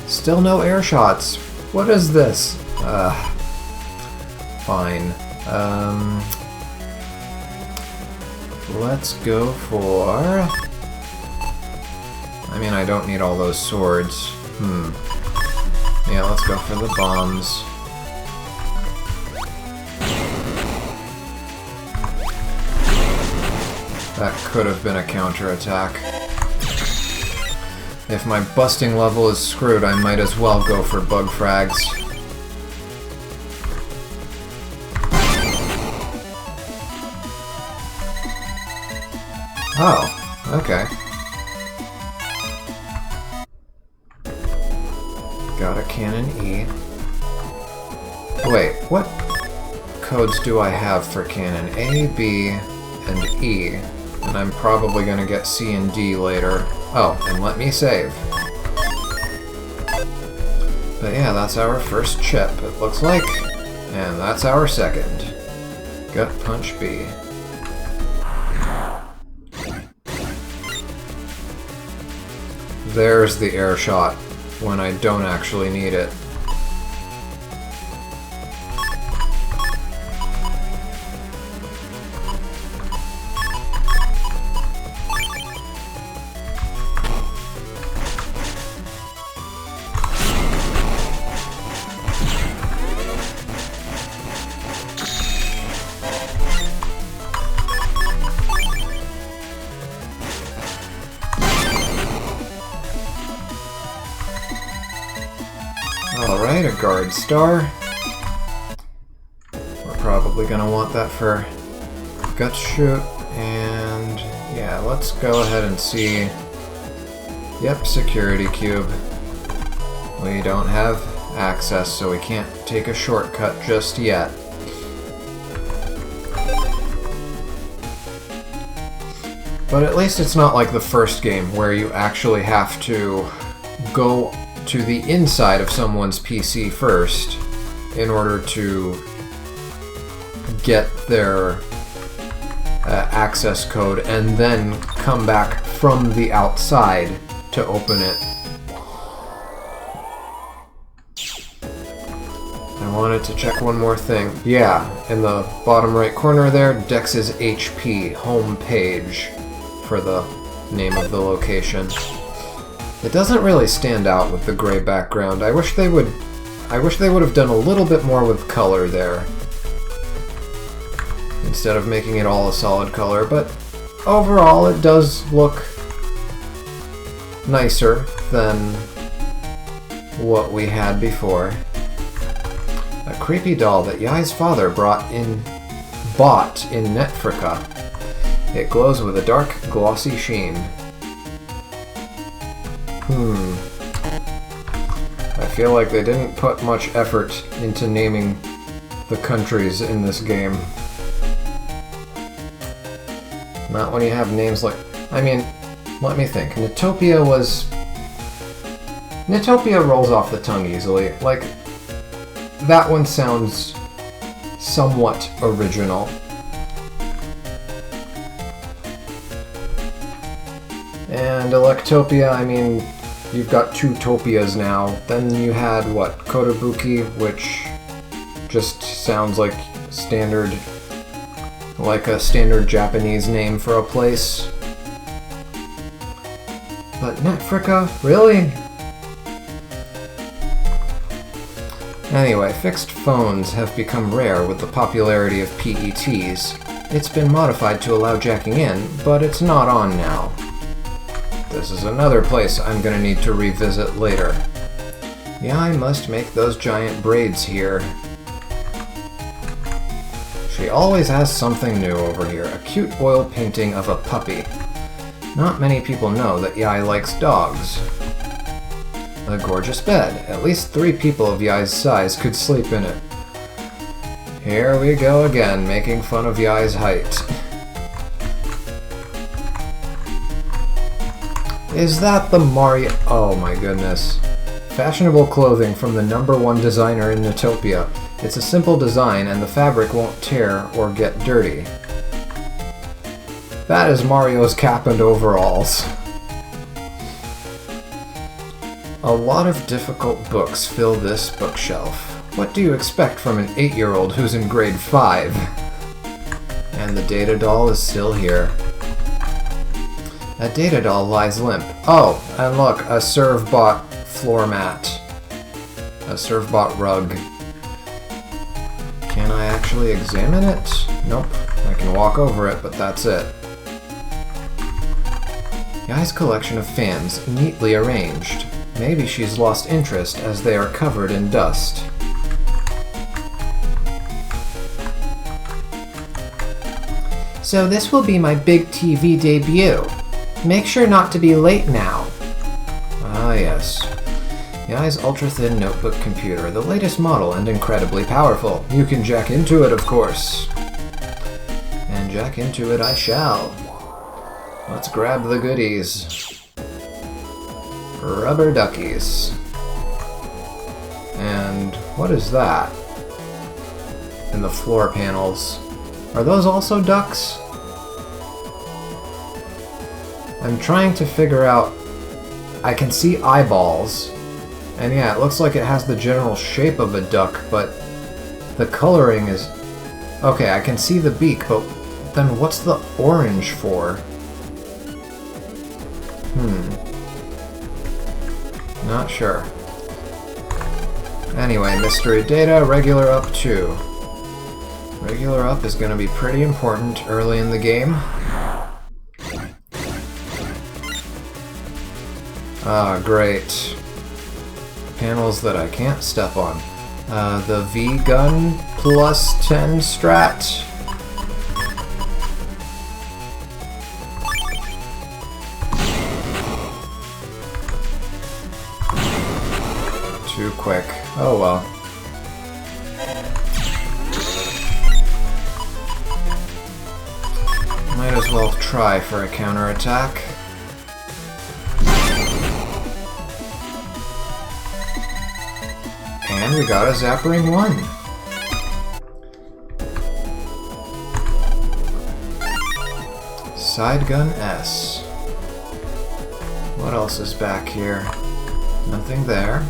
Still no air shots. What is this? Fine. Let's go for... I mean, I don't need all those swords. Yeah, let's go for the bombs. That could have been a counterattack. If my busting level is screwed, I might as well go for bug frags. Oh, okay. Got a Cannon E. Wait, what codes do I have for Cannon? A, B, and E. And I'm probably gonna get C and D later. Oh, and let me save. But yeah, that's our first chip, it looks like. And that's our second. Gut Punch B. There's the air shot, when I don't actually need it. Alright, a guard star. We're probably gonna want that for gut shoot, and yeah, let's go ahead and see. Yep, security cube. We don't have access, so we can't take a shortcut just yet. But at least it's not like the first game where you actually have to go to the inside of someone's PC first in order to get their access code and then come back from the outside to open it. I wanted to check one more thing. Yeah, in the bottom right corner there, Dex's HP home page for the name of the location. It doesn't really stand out with the gray background. I wish they would have done a little bit more with color there, instead of making it all a solid color, but overall it does look nicer than what we had before. A creepy doll that Yai's father bought in Netfrika. It glows with a dark, glossy sheen. I feel like they didn't put much effort into naming the countries in this game. Not when you have names like... I mean, let me think. Netopia rolls off the tongue easily. Like, that one sounds somewhat original. And Electopia, I mean, you've got two Topias now. Then you had, what, Kotobuki, which just sounds like a standard Japanese name for a place. But Netfrika? Really? Anyway, fixed phones have become rare with the popularity of PETs. It's been modified to allow jacking in, but it's not on now. This is another place I'm gonna need to revisit later. Yeah, I must make those giant braids here. She always has something new over here. A cute oil painting of a puppy. Not many people know that Yai likes dogs. A gorgeous bed. At least 3 people of Yai's size could sleep in it. Here we go again, making fun of Yai's height. Is that the Mario... Oh my goodness. Fashionable clothing from the #1 designer in Netopia. It's a simple design and the fabric won't tear or get dirty. That is Mario's cap and overalls. A lot of difficult books fill this bookshelf. What do you expect from an 8-year-old who's in grade 5? And the data doll is still here. A data doll lies limp. Oh, and look, a Servbot floor mat. A Servbot rug. Can I actually examine it? Nope. I can walk over it, but that's it. Yai's collection of fans, neatly arranged. Maybe she's lost interest as they are covered in dust. So this will be my big TV debut. Make sure not to be late now. Ah yes. Yai's ultra-thin notebook computer, the latest model and incredibly powerful. You can jack into it, of course. And jack into it I shall. Let's grab the goodies. Rubber duckies. And what is that? In the floor panels. Are those also ducks? I'm trying to figure out... I can see eyeballs. And yeah, it looks like it has the general shape of a duck, but the coloring is... Okay, I can see the beak, but then what's the orange for? Not sure. Anyway, mystery data, regular up 2. Regular up is going to be pretty important early in the game. Ah, great. Panels that I can't step on. The V-Gun plus 10 strat. Too quick. Oh well. Might as well try for a counterattack. And we got a Zappering 1. Side gun S. What else is back here? Nothing there.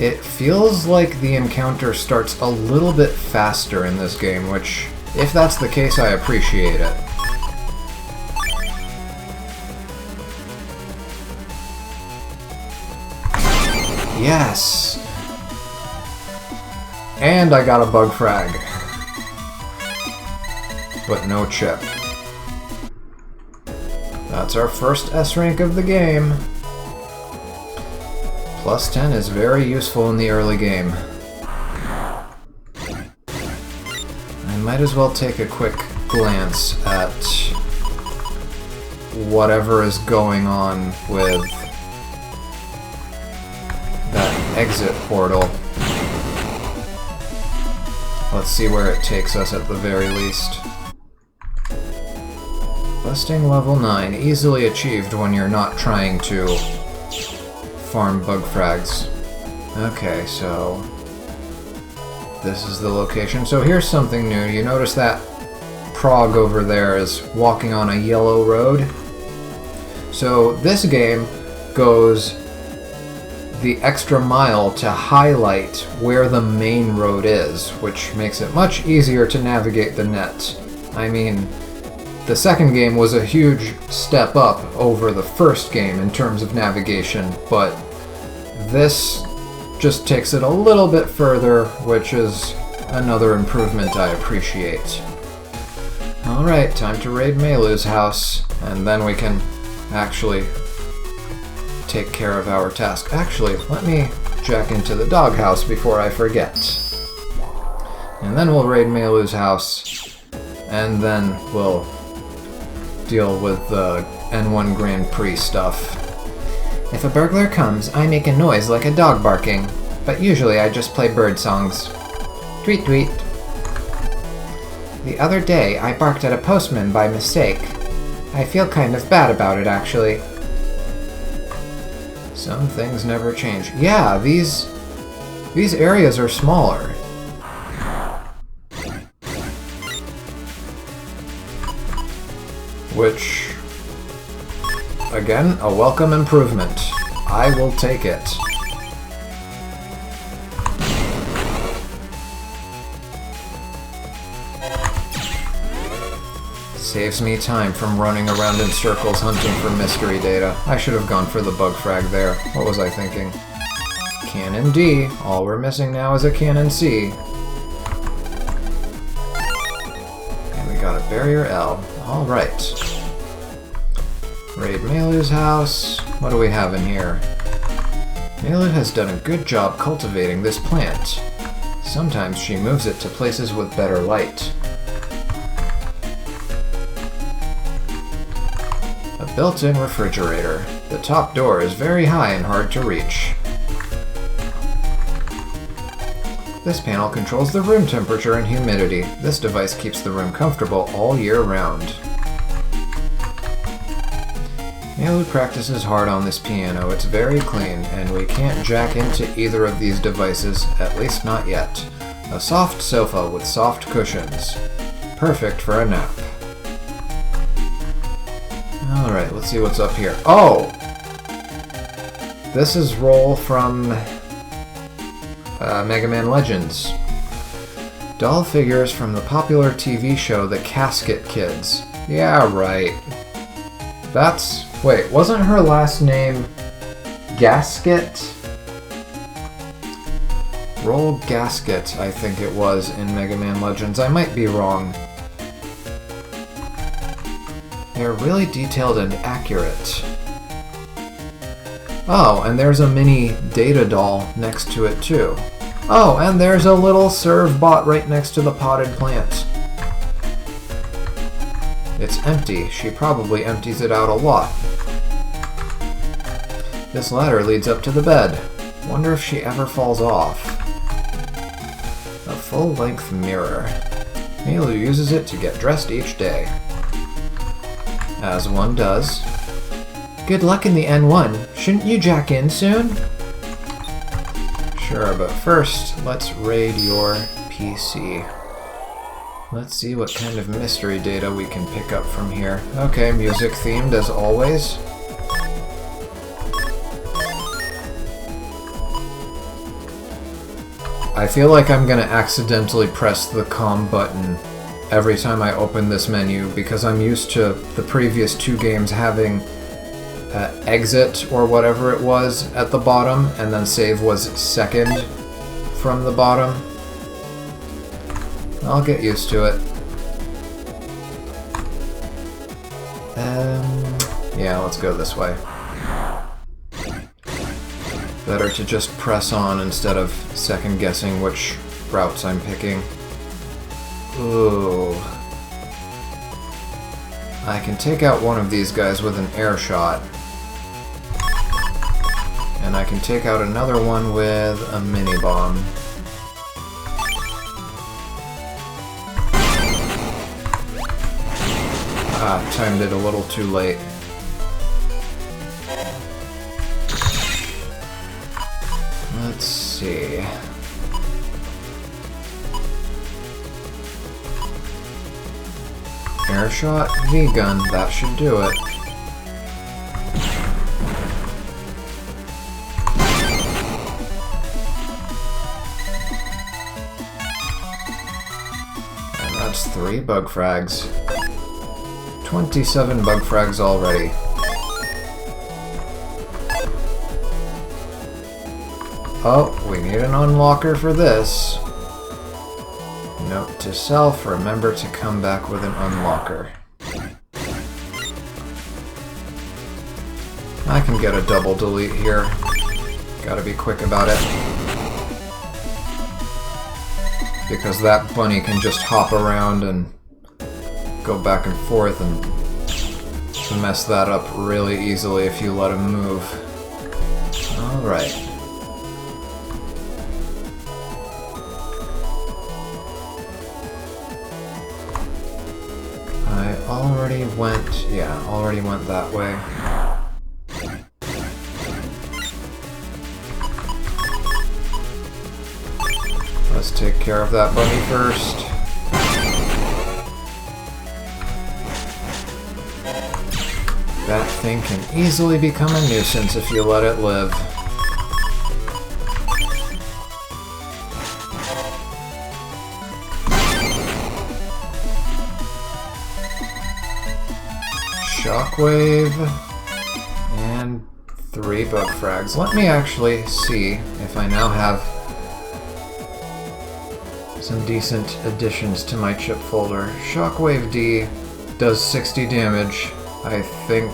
It feels like the encounter starts a little bit faster in this game, which, if that's the case, I appreciate it. Yes! And I got a bug frag. But no chip. That's our first S rank of the game. Plus 10 is very useful in the early game. I might as well take a quick glance at whatever is going on with that exit portal. Let's see where it takes us at the very least. Busting level 9, easily achieved when you're not trying to farm bug frags. Okay, so this is the location. So here's something new. You notice that Prague over there is walking on a yellow road. So this game goes the extra mile to highlight where the main road is, which makes it much easier to navigate the net. I mean, the second game was a huge step up over the first game in terms of navigation, but this just takes it a little bit further, which is another improvement I appreciate. Alright, time to raid Meilu's house, and then we can actually take care of our task. Actually, let me jack into the doghouse before I forget. And then we'll raid Meilu's house, and then we'll deal with the N1 Grand Prix stuff. If a burglar comes, I make a noise like a dog barking, but usually I just play bird songs. Tweet tweet. The other day, I barked at a postman by mistake. I feel kind of bad about it, actually. Some things never change. Yeah, these areas are smaller. Which, again, a welcome improvement. I will take it. Saves me time from running around in circles hunting for mystery data. I should have gone for the bug frag there. What was I thinking? Cannon D. All we're missing now is a Cannon C. And we got a barrier L. Alright. Raid Meilu's house. What do we have in here? Meilu has done a good job cultivating this plant. Sometimes she moves it to places with better light. A built-in refrigerator. The top door is very high and hard to reach. This panel controls the room temperature and humidity. This device keeps the room comfortable all year round. Meilu practices hard on this piano. It's very clean, and we can't jack into either of these devices, at least not yet. A soft sofa with soft cushions. Perfect for a nap. Alright, let's see what's up here. Oh! This is Roll from Mega Man Legends. Doll figures from the popular TV show The Casket Kids. Yeah, right. That's... Wait, wasn't her last name Gasket? Roll Gasket, I think it was, in Mega Man Legends. I might be wrong. They're really detailed and accurate. Oh, and there's a mini data doll next to it too. Oh, and there's a little serve bot right next to the potted plant. It's empty. She probably empties it out a lot. This ladder leads up to the bed. Wonder if she ever falls off. A full-length mirror. Milu uses it to get dressed each day. As one does. Good luck in the N1. Shouldn't you jack in soon? Sure, but first, let's raid your PC. Let's see what kind of mystery data we can pick up from here. Okay, music themed as always. I feel like I'm gonna accidentally press the COM button every time I open this menu because I'm used to the previous two games having exit or whatever it was at the bottom, and then save was second from the bottom. I'll get used to it. Yeah, let's go this way. Better to just press on instead of second-guessing which routes I'm picking. Ooh. I can take out one of these guys with an air shot. And I can take out another one with a mini-bomb. Ah, timed it a little too late. Let's see. Air shot, V-gun, that should do it. And that's 3 bug frags. 27 bug frags already. Oh, we need an unlocker for this. Note to self, remember to come back with an unlocker. I can get a double delete here. Gotta be quick about it. Because that bunny can just hop around and go back and forth and mess that up really easily if you let him move. Alright. Already went that way. Let's take care of that bunny first. That thing can easily become a nuisance if you let it live. Shockwave, and 3 bug frags. Let me actually see if I now have some decent additions to my chip folder. Shockwave D does 60 damage. I think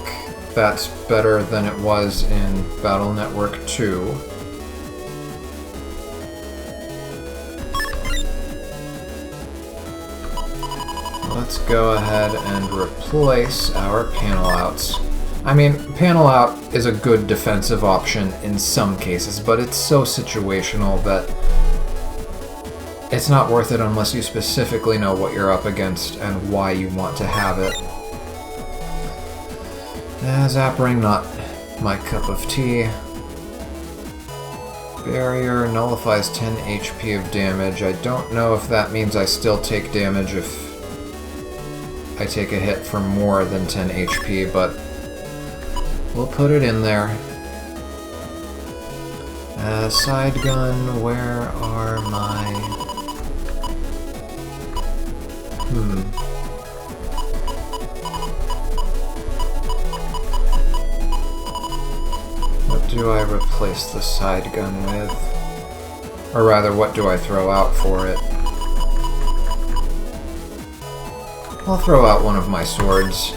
that's better than it was in Battle Network 2. Let's go ahead and replace our panel outs. I mean, panel out is a good defensive option in some cases, but it's so situational that it's not worth it unless you specifically know what you're up against and why you want to have it. Zap Ring, not my cup of tea. Barrier nullifies 10 HP of damage. I don't know if that means I still take damage if I take a hit for more than 10 HP, but we'll put it in there. Side gun, where are my... What do I replace the side gun with? Or rather, what do I throw out for it? I'll throw out one of my swords.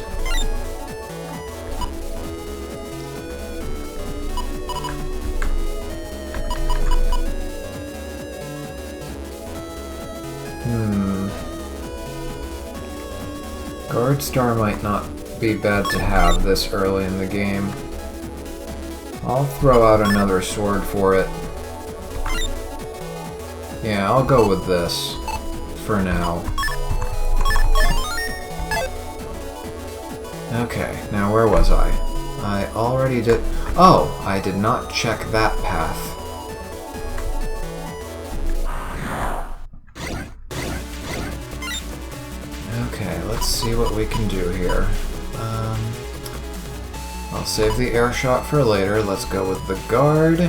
Guard Star might not be bad to have this early in the game. I'll throw out another sword for it. Yeah, I'll go with this for now. Okay, now where was I? I already did... Oh, I did not check that path. Okay, let's see what we can do here. I'll save the air shot for later. Let's go with the guard.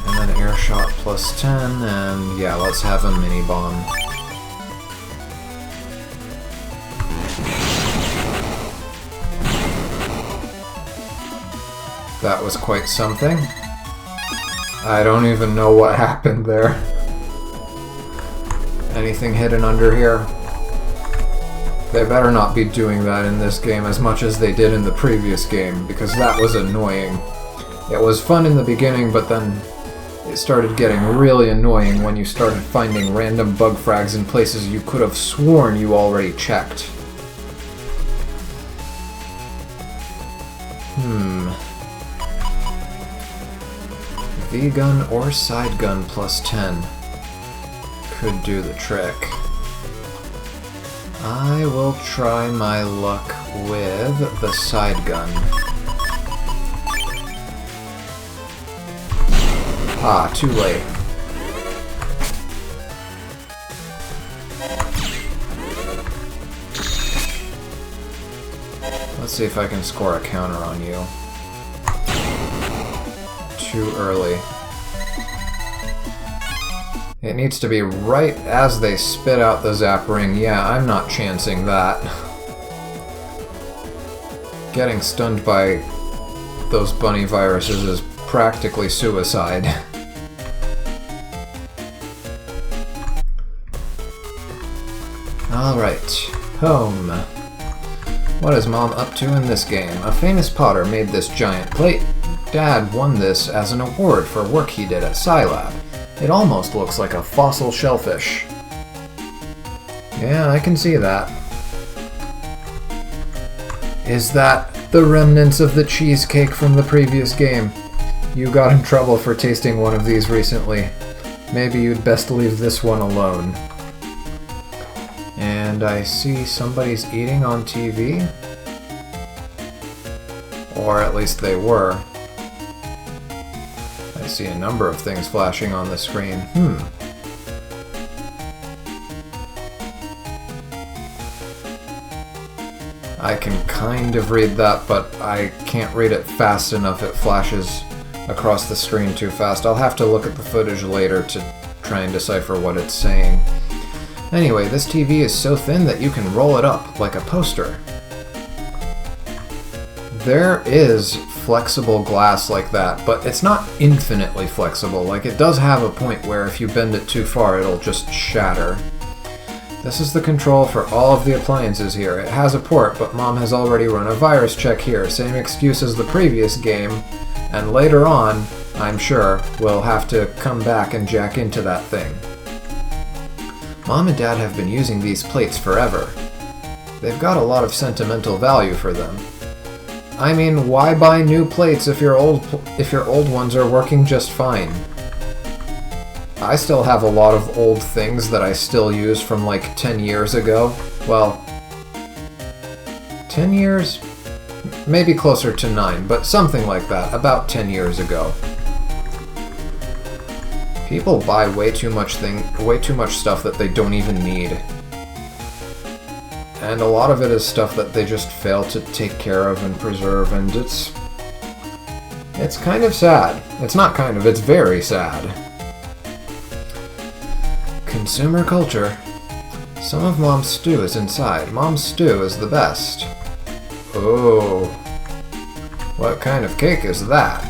And then air shot plus 10, and yeah, let's have a mini bomb. That was quite something. I don't even know what happened there. Anything hidden under here? They better not be doing that in this game as much as they did in the previous game, because that was annoying. It was fun in the beginning, but then it started getting really annoying when you started finding random bug frags in places you could have sworn you already checked. V-gun or side gun plus 10 could do the trick. I will try my luck with the side gun. Ah, too late. Let's see if I can score a counter on you. Too early. It needs to be right as they spit out the zap ring. Yeah, I'm not chancing that. Getting stunned by those bunny viruses is practically suicide. Alright, home. What is Mom up to in this game? A famous potter made this giant plate. Dad won this as an award for work he did at Scilab. It almost looks like a fossil shellfish. Yeah, I can see that. Is that the remnants of the cheesecake from the previous game? You got in trouble for tasting one of these recently. Maybe you'd best leave this one alone. And I see somebody's eating on TV. Or at least they were. I see a number of things flashing on the screen. I can kind of read that, but I can't read it fast enough. It flashes across the screen too fast. I'll have to look at the footage later to try and decipher what it's saying. Anyway, this TV is so thin that you can roll it up like a poster. There is flexible glass like that, but it's not infinitely flexible. Like, it does have a point where if you bend it too far, it'll just shatter. This is the control for all of the appliances here. It has a port, but Mom has already run a virus check here. Same excuse as the previous game, and later on, I'm sure, we'll have to come back and jack into that thing. Mom and Dad have been using these plates forever. They've got a lot of sentimental value for them. I mean, why buy new plates if your old ones are working just fine? I still have a lot of old things that I still use from like 10 years ago. Well, 10 years? Maybe closer to 9, but something like that, about 10 years ago. People buy way too much stuff that they don't even need. And a lot of it is stuff that they just fail to take care of and preserve, and it's kind of sad. It's not kind of, it's very sad. Consumer culture. Some of Mom's stew is inside. Mom's stew is the best. Oh. What kind of cake is that?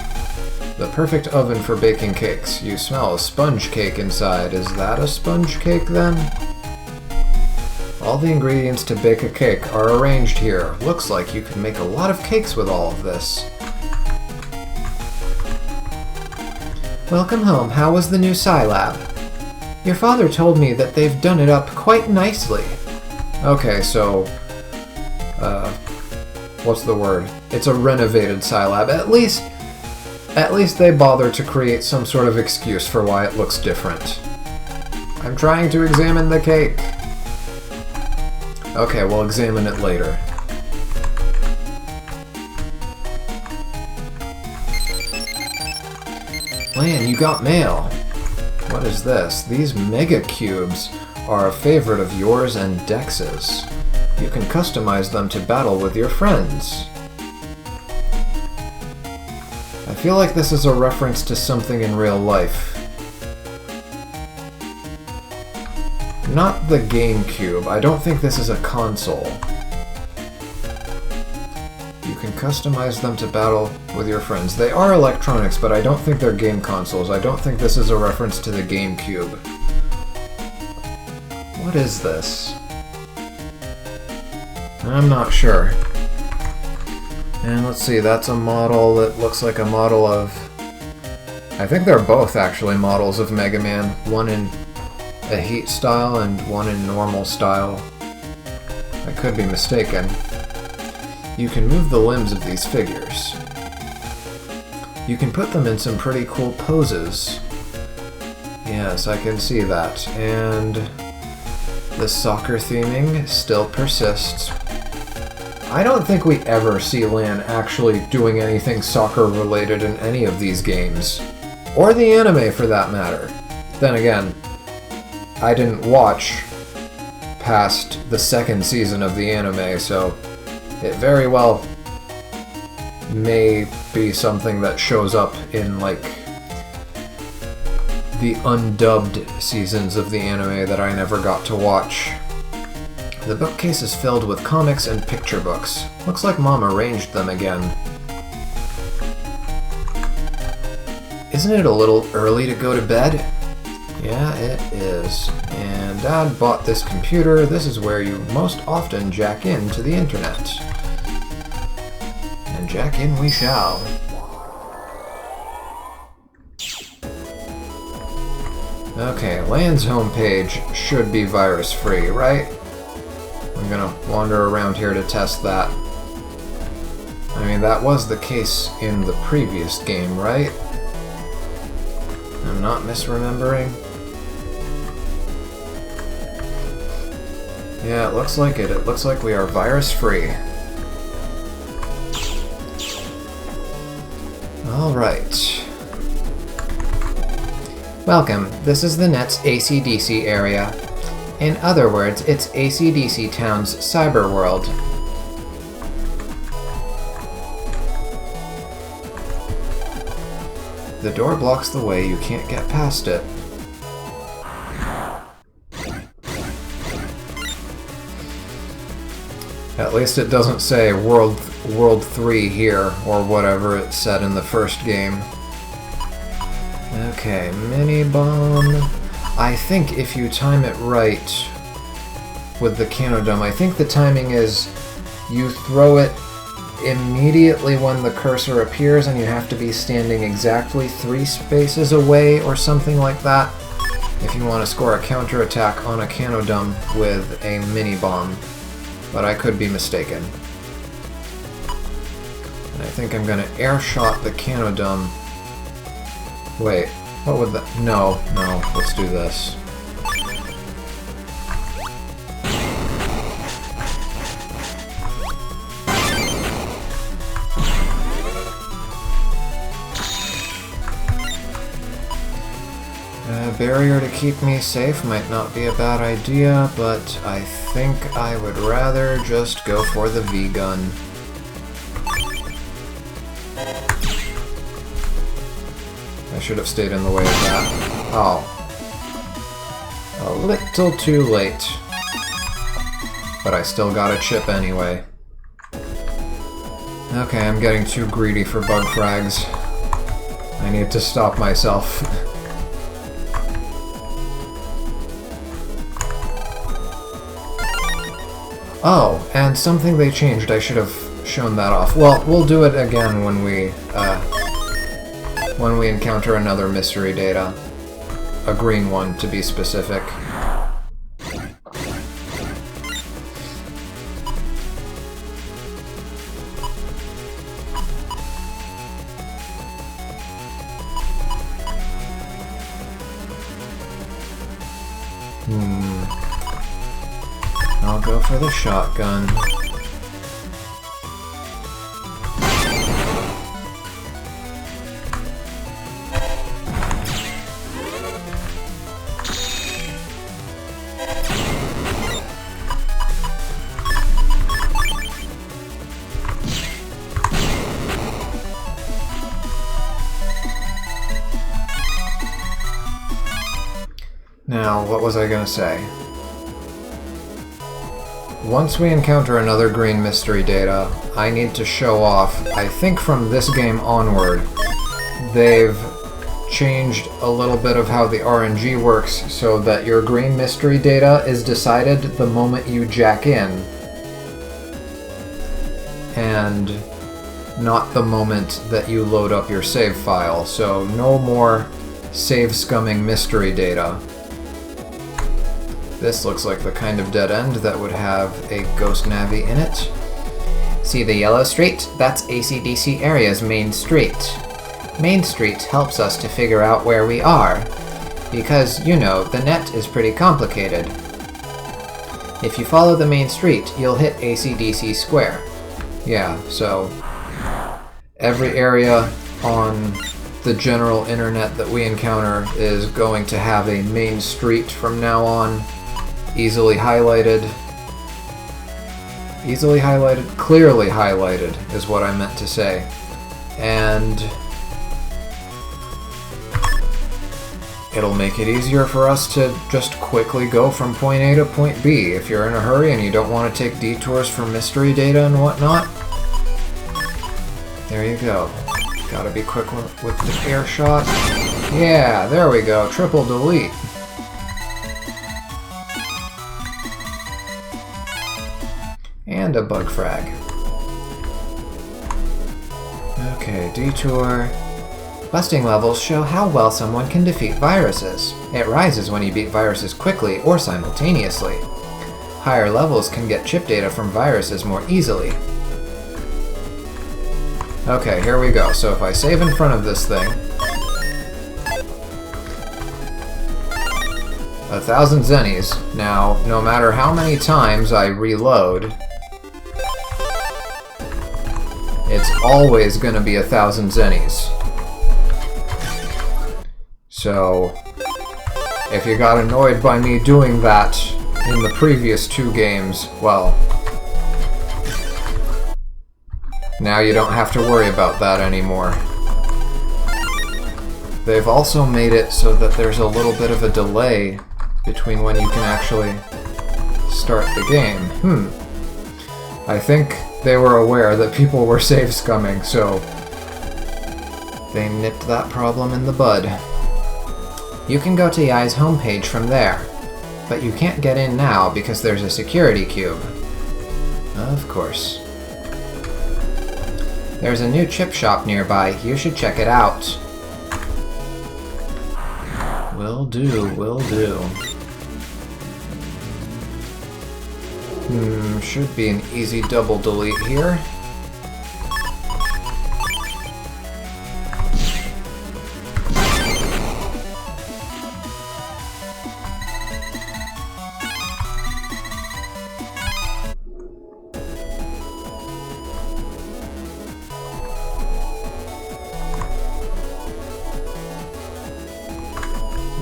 The perfect oven for baking cakes. You smell a sponge cake inside. Is that a sponge cake then? All the ingredients to bake a cake are arranged here. Looks like you could make a lot of cakes with all of this. Welcome home. How was the new Scilab? Your father told me that they've done it up quite nicely. Okay, so... what's the word? It's a renovated Scilab. At least they bother to create some sort of excuse for why it looks different. I'm trying to examine the cake. Okay, we'll examine it later. Lan, you got mail. What is this? These mega cubes are a favorite of yours and Dex's. You can customize them to battle with your friends. I feel like this is a reference to something in real life. Not the GameCube. I don't think this is a console. You can customize them to battle with your friends. They are electronics, but I don't think they're game consoles. I don't think this is a reference to the GameCube. What is this? I'm not sure. And let's see, that's a model that looks like a model of... I think they're both actually models of Mega Man. One in a heat style and one in normal style. I could be mistaken. You can move the limbs of these figures. You can put them in some pretty cool poses. Yes, I can see that. And the soccer theming still persists. I don't think we ever see Lan actually doing anything soccer related in any of these games. Or the anime for that matter. Then again, I didn't watch past the second season of the anime, so it very well may be something that shows up in, like, the undubbed seasons of the anime that I never got to watch. The bookcase is filled with comics and picture books. Looks like Mom arranged them again. Isn't it a little early to go to bed? Yeah, it is. And Dad bought this computer. This is where you most often jack into the internet. And jack in we shall. Okay, Lan's homepage should be virus-free, right? I'm gonna wander around here to test that. I mean, that was the case in the previous game, right? I'm not misremembering. Yeah, it looks like it. It looks like we are virus-free. Alright. Welcome. This is the net's AC/DC area. In other words, it's AC/DC Town's cyber world. The door blocks the way, you can't get past it. At least it doesn't say World 3 here, or whatever it said in the first game. Okay, mini bomb. I think if you time it right with the Canodome, I think the timing is you throw it immediately when the cursor appears and you have to be standing exactly 3 spaces away or something like that if you want to score a counterattack on a Canodome with a mini bomb. But I could be mistaken. And I think I'm gonna air shot the Canodome. Wait, what would that? No, let's do this. A barrier to keep me safe might not be a bad idea, but I think I would rather just go for the V-gun. I should have stayed in the way of that. Oh. A little too late. But I still got a chip anyway. Okay, I'm getting too greedy for bug frags. I need to stop myself. Oh, and something they changed, I should have shown that off. Well, we'll do it again when we encounter another mystery data. A green one, to be specific. go for the shotgun. Now, what was I gonna say? Once we encounter another green mystery data, I need to show off, I think from this game onward, they've changed a little bit of how the RNG works so that your green mystery data is decided the moment you jack in, and not the moment that you load up your save file. So no more save scumming mystery data. This looks like the kind of dead end that would have a ghost navi in it.
See the yellow street? That's AC/DC Area's main street. Main Street helps us to figure out where we are, because, you know, the net is pretty complicated. If you follow the main street, you'll hit AC/DC Square.
Yeah, so every area on the general internet that we encounter is going to have a main street from now on. Easily highlighted. Easily highlighted? Clearly highlighted is what I meant to say. And it'll make it easier for us to just quickly go from point A to point B. If you're in a hurry and you don't want to take detours for mystery data and whatnot, there you go. Gotta be quick with the air shot. Yeah, there we go. Triple delete. And a bug frag. Okay, detour.
Busting levels show how well someone can defeat viruses. It rises when you beat viruses quickly or simultaneously. Higher levels can get chip data from viruses more easily.
Okay, here we go. So if I save in front of this thing, 1,000 zennies. Now, no matter how many times I reload, it's always going to be 1,000 zennies. So, if you got annoyed by me doing that in the previous 2 games, well, now you don't have to worry about that anymore. They've also made it so that there's a little bit of a delay between when you can actually start the game. I think they were aware that people were save scumming, so they nipped that problem in the bud.
You can go to Yai's homepage from there, but you can't get in now because there's a security cube.
Of course.
There's a new chip shop nearby. You should check it out.
Will do, will do. Should be an easy double delete here.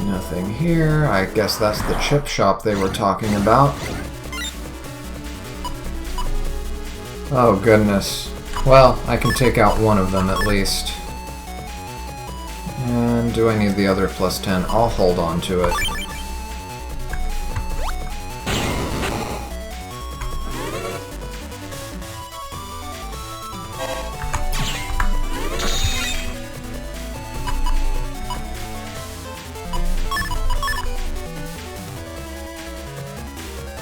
Nothing here. I guess that's the chip shop they were talking about. Oh goodness. Well, I can take out one of them at least. And do I need the other +10? I'll hold on to it.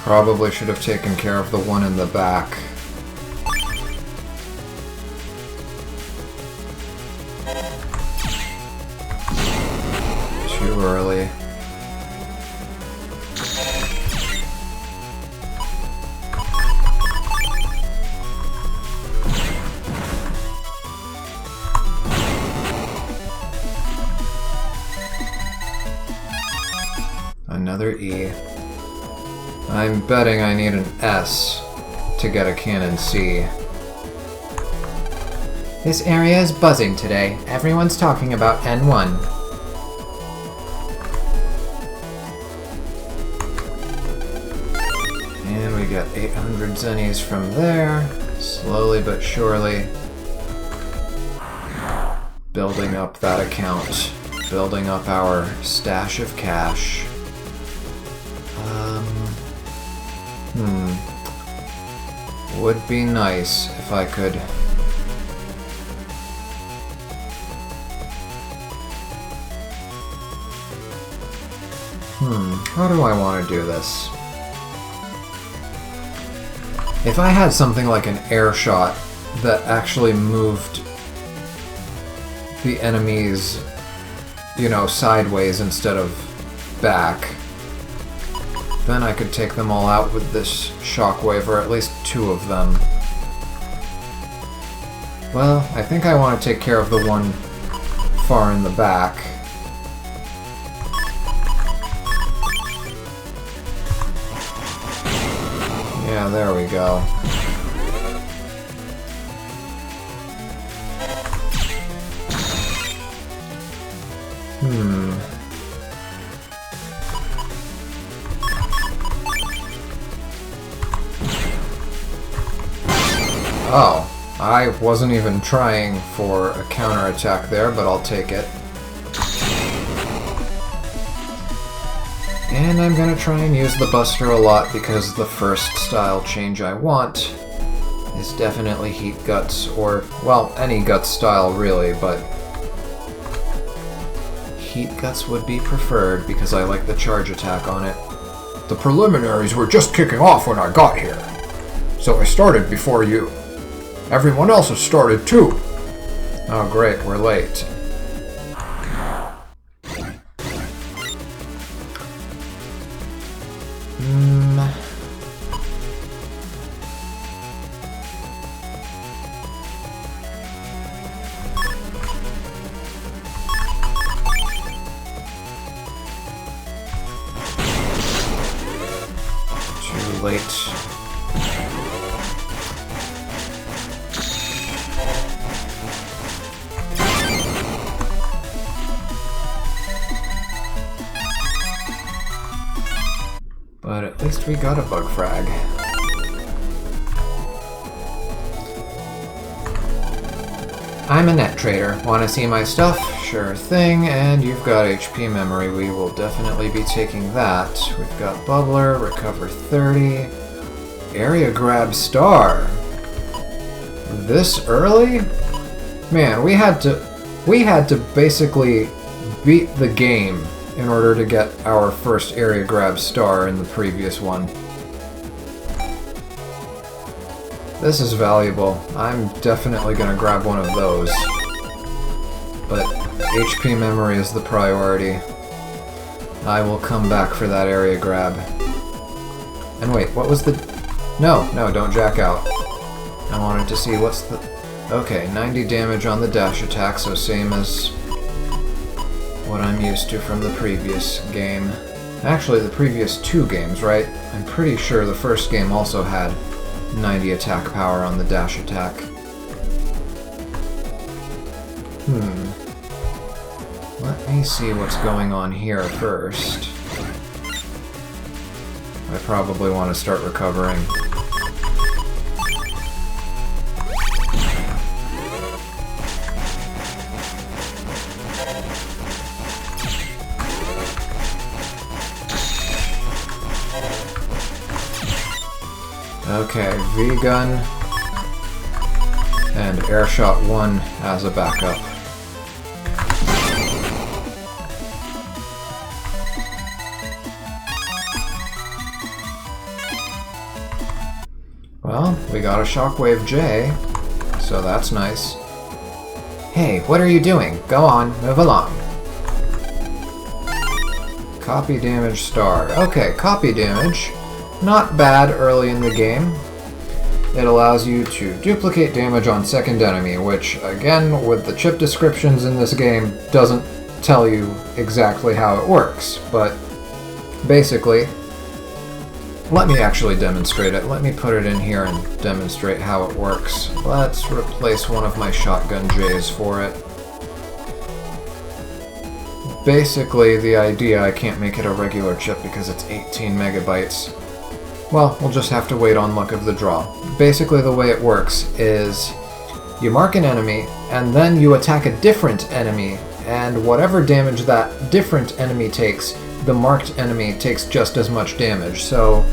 Probably should have taken care of the one in the back. Too early. Another E. I'm betting I need an S to get a Cannon C.
This area is buzzing today. Everyone's talking about N1.
And we get 800 zennies from there. Slowly but surely. Building up that account. Building up our stash of cash. Would be nice if I could... How do I want to do this? If I had something like an air shot that actually moved the enemies, you know, sideways instead of back, then I could take them all out with this shockwave, or at least 2 of them. Well, I think I want to take care of the one far in the back. Yeah, there we go. Oh, I wasn't even trying for a counterattack there, but I'll take it. And I'm gonna try and use the Buster a lot because the first style change I want is definitely Heat Guts, or, well, any Guts style really, but Heat Guts would be preferred because I like the charge attack on it. The preliminaries were just kicking off when I got here, so I started before you. Everyone else has started too. Oh great, we're late. Too late. But at least we got a bug frag.
I'm a net trader. Want to see my stuff?
Sure thing, and you've got HP memory. We will definitely be taking that. We've got Bubbler, Recover 30, Area Grab Star. This early? Man, we had to basically beat the game in order to get our first Area Grab Star in the previous one. This is valuable. I'm definitely gonna grab one of those. But HP memory is the priority. I will come back for that area grab. And wait, what was the... No, don't jack out. I wanted to see what's the... Okay, 90 damage on the dash attack, so same as what I'm used to from the previous game. Actually, the previous 2 games, right? I'm pretty sure the first game also had 90 attack power on the dash attack. Let me see what's going on here first. I probably want to start recovering. Okay, V-Gun and Airshot 1 as a backup. Well, we got a Shockwave J, so that's nice.
Hey, what are you doing? Go on, move along.
Copy damage star. Okay, copy damage. Not bad early in the game. It allows you to duplicate damage on second enemy, which, again, with the chip descriptions in this game, doesn't tell you exactly how it works, but basically, let me actually demonstrate it. Let me put it in here and demonstrate how it works. Let's replace one of my shotgun Js for it. Basically, the idea, I can't make it a regular chip because it's 18 megabytes. Well, we'll just have to wait on luck of the draw. Basically, the way it works is you mark an enemy, and then you attack a different enemy, and whatever damage that different enemy takes, the marked enemy takes just as much damage. So,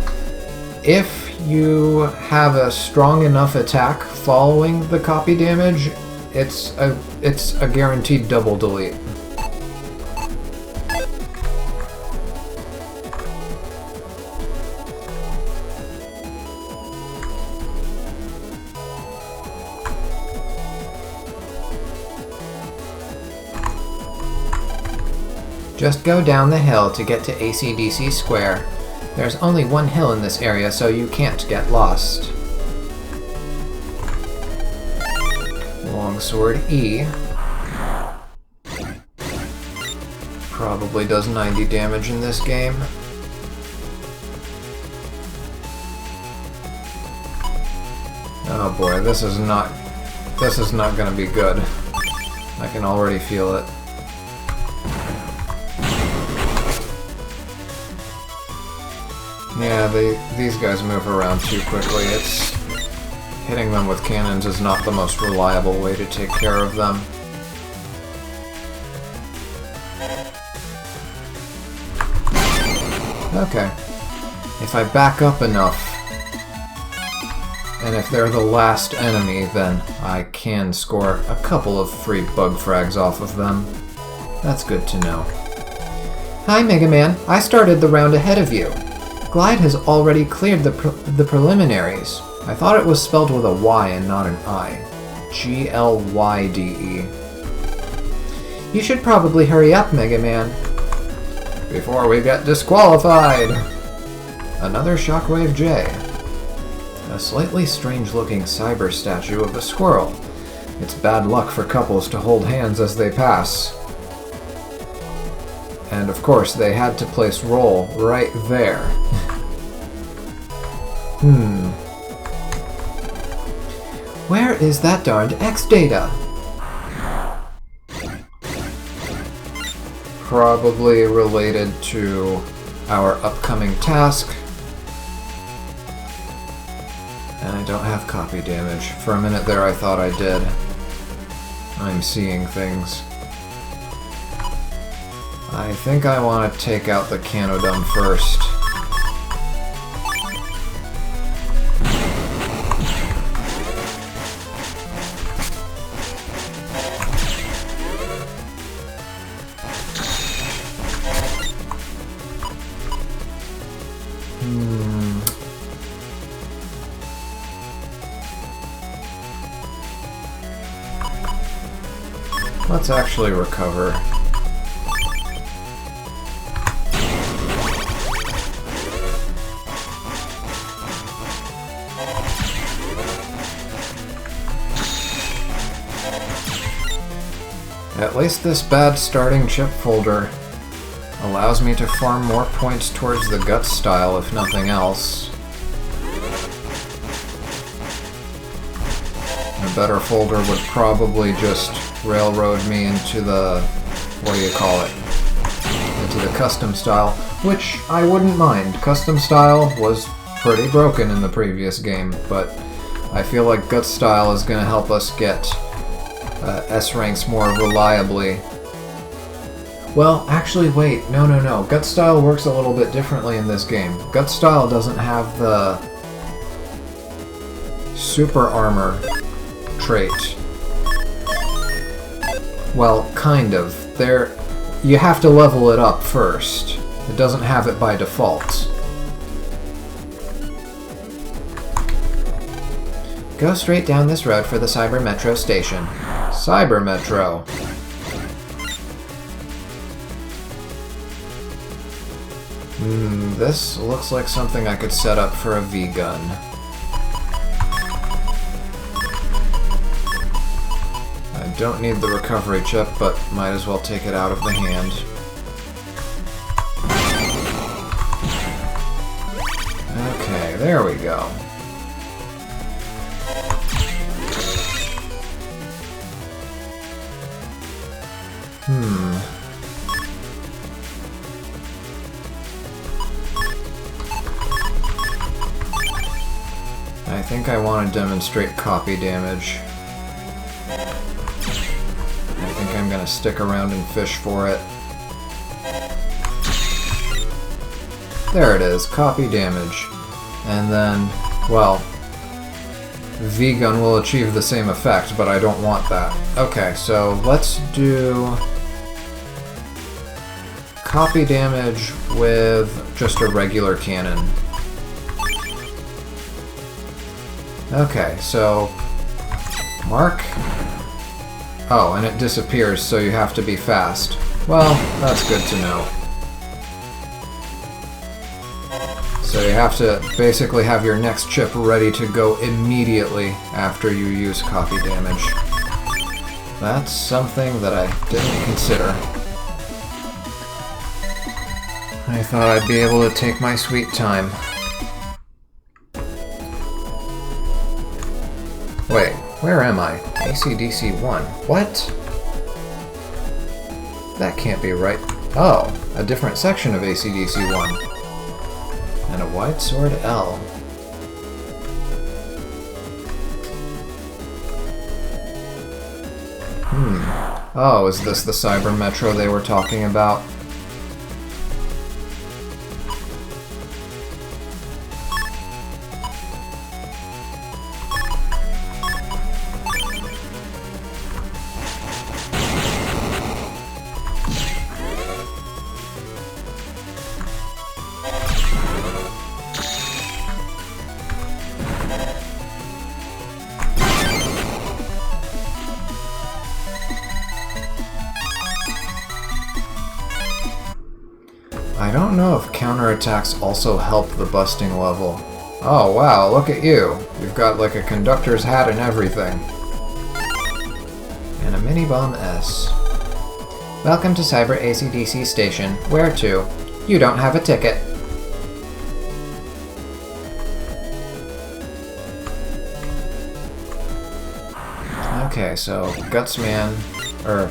if you have a strong enough attack following the copy damage, it's a guaranteed double delete.
Just go down the hill to get to AC/DC Square. There's only one hill in this area, so you can't get lost.
Longsword E. Probably does 90 damage in this game. Oh boy, this is not gonna be good. I can already feel it. Yeah, these guys move around too quickly. Hitting them with cannons is not the most reliable way to take care of them. Okay. If I back up enough, and if they're the last enemy, then I can score a couple of free bug frags off of them. That's good to know.
Hi, Mega Man. I started the round ahead of you. Glide has already cleared the preliminaries. I thought it was spelled with a Y and not an I. Glyde. You should probably hurry up, Mega Man.
Before we get disqualified! Another Shockwave J. A slightly strange-looking cyber statue of a squirrel. It's bad luck for couples to hold hands as they pass. And of course, they had to place roll right there.
Where is that darned X data?
Probably related to our upcoming task. And I don't have copy damage. For a minute there I thought I did. I'm seeing things. I think I want to take out the Canodum first. Let's actually recover. At least this bad starting chip folder allows me to farm more points towards the Guts style, if nothing else. A better folder would probably just railroad me into the, what do you call it, into the custom style, which I wouldn't mind. Custom style was pretty broken in the previous game, but I feel like Guts style is going to help us get S ranks more reliably. Well, actually, wait, no. Guts style works a little bit differently in this game. Guts style doesn't have the super armor trait. Well, kind of. You have to level it up first. It doesn't have it by default.
Go straight down this road for the Cyber Metro station.
Cyber Metro. This looks like something I could set up for a V-gun. I don't need the recovery chip, but might as well take it out of the hand. there we go. I think I want to demonstrate copy damage. I think I'm gonna stick around and fish for it. There it is, copy damage. And then, well, V-Gun will achieve the same effect, but I don't want that. Okay, so let's do copy damage with just a regular cannon. Okay, so mark. Oh, and it disappears, so you have to be fast. Well, that's good to know. So you have to basically have your next chip ready to go immediately after you use copy damage. That's something that I didn't consider. I thought I'd be able to take my sweet time. Wait, where am I? AC/DC 1. What? That can't be right. Oh, a different section of AC/DC 1. And a wide sword L. Oh, is this the Cyber Metro they were talking about? I don't know if counterattacks also help the busting level. Oh wow, look at you. You've got like a conductor's hat and everything. And a mini-bomb S. Welcome to Cyber AC/DC Station. Where to? You don't have a ticket. Okay, so Gutsman, or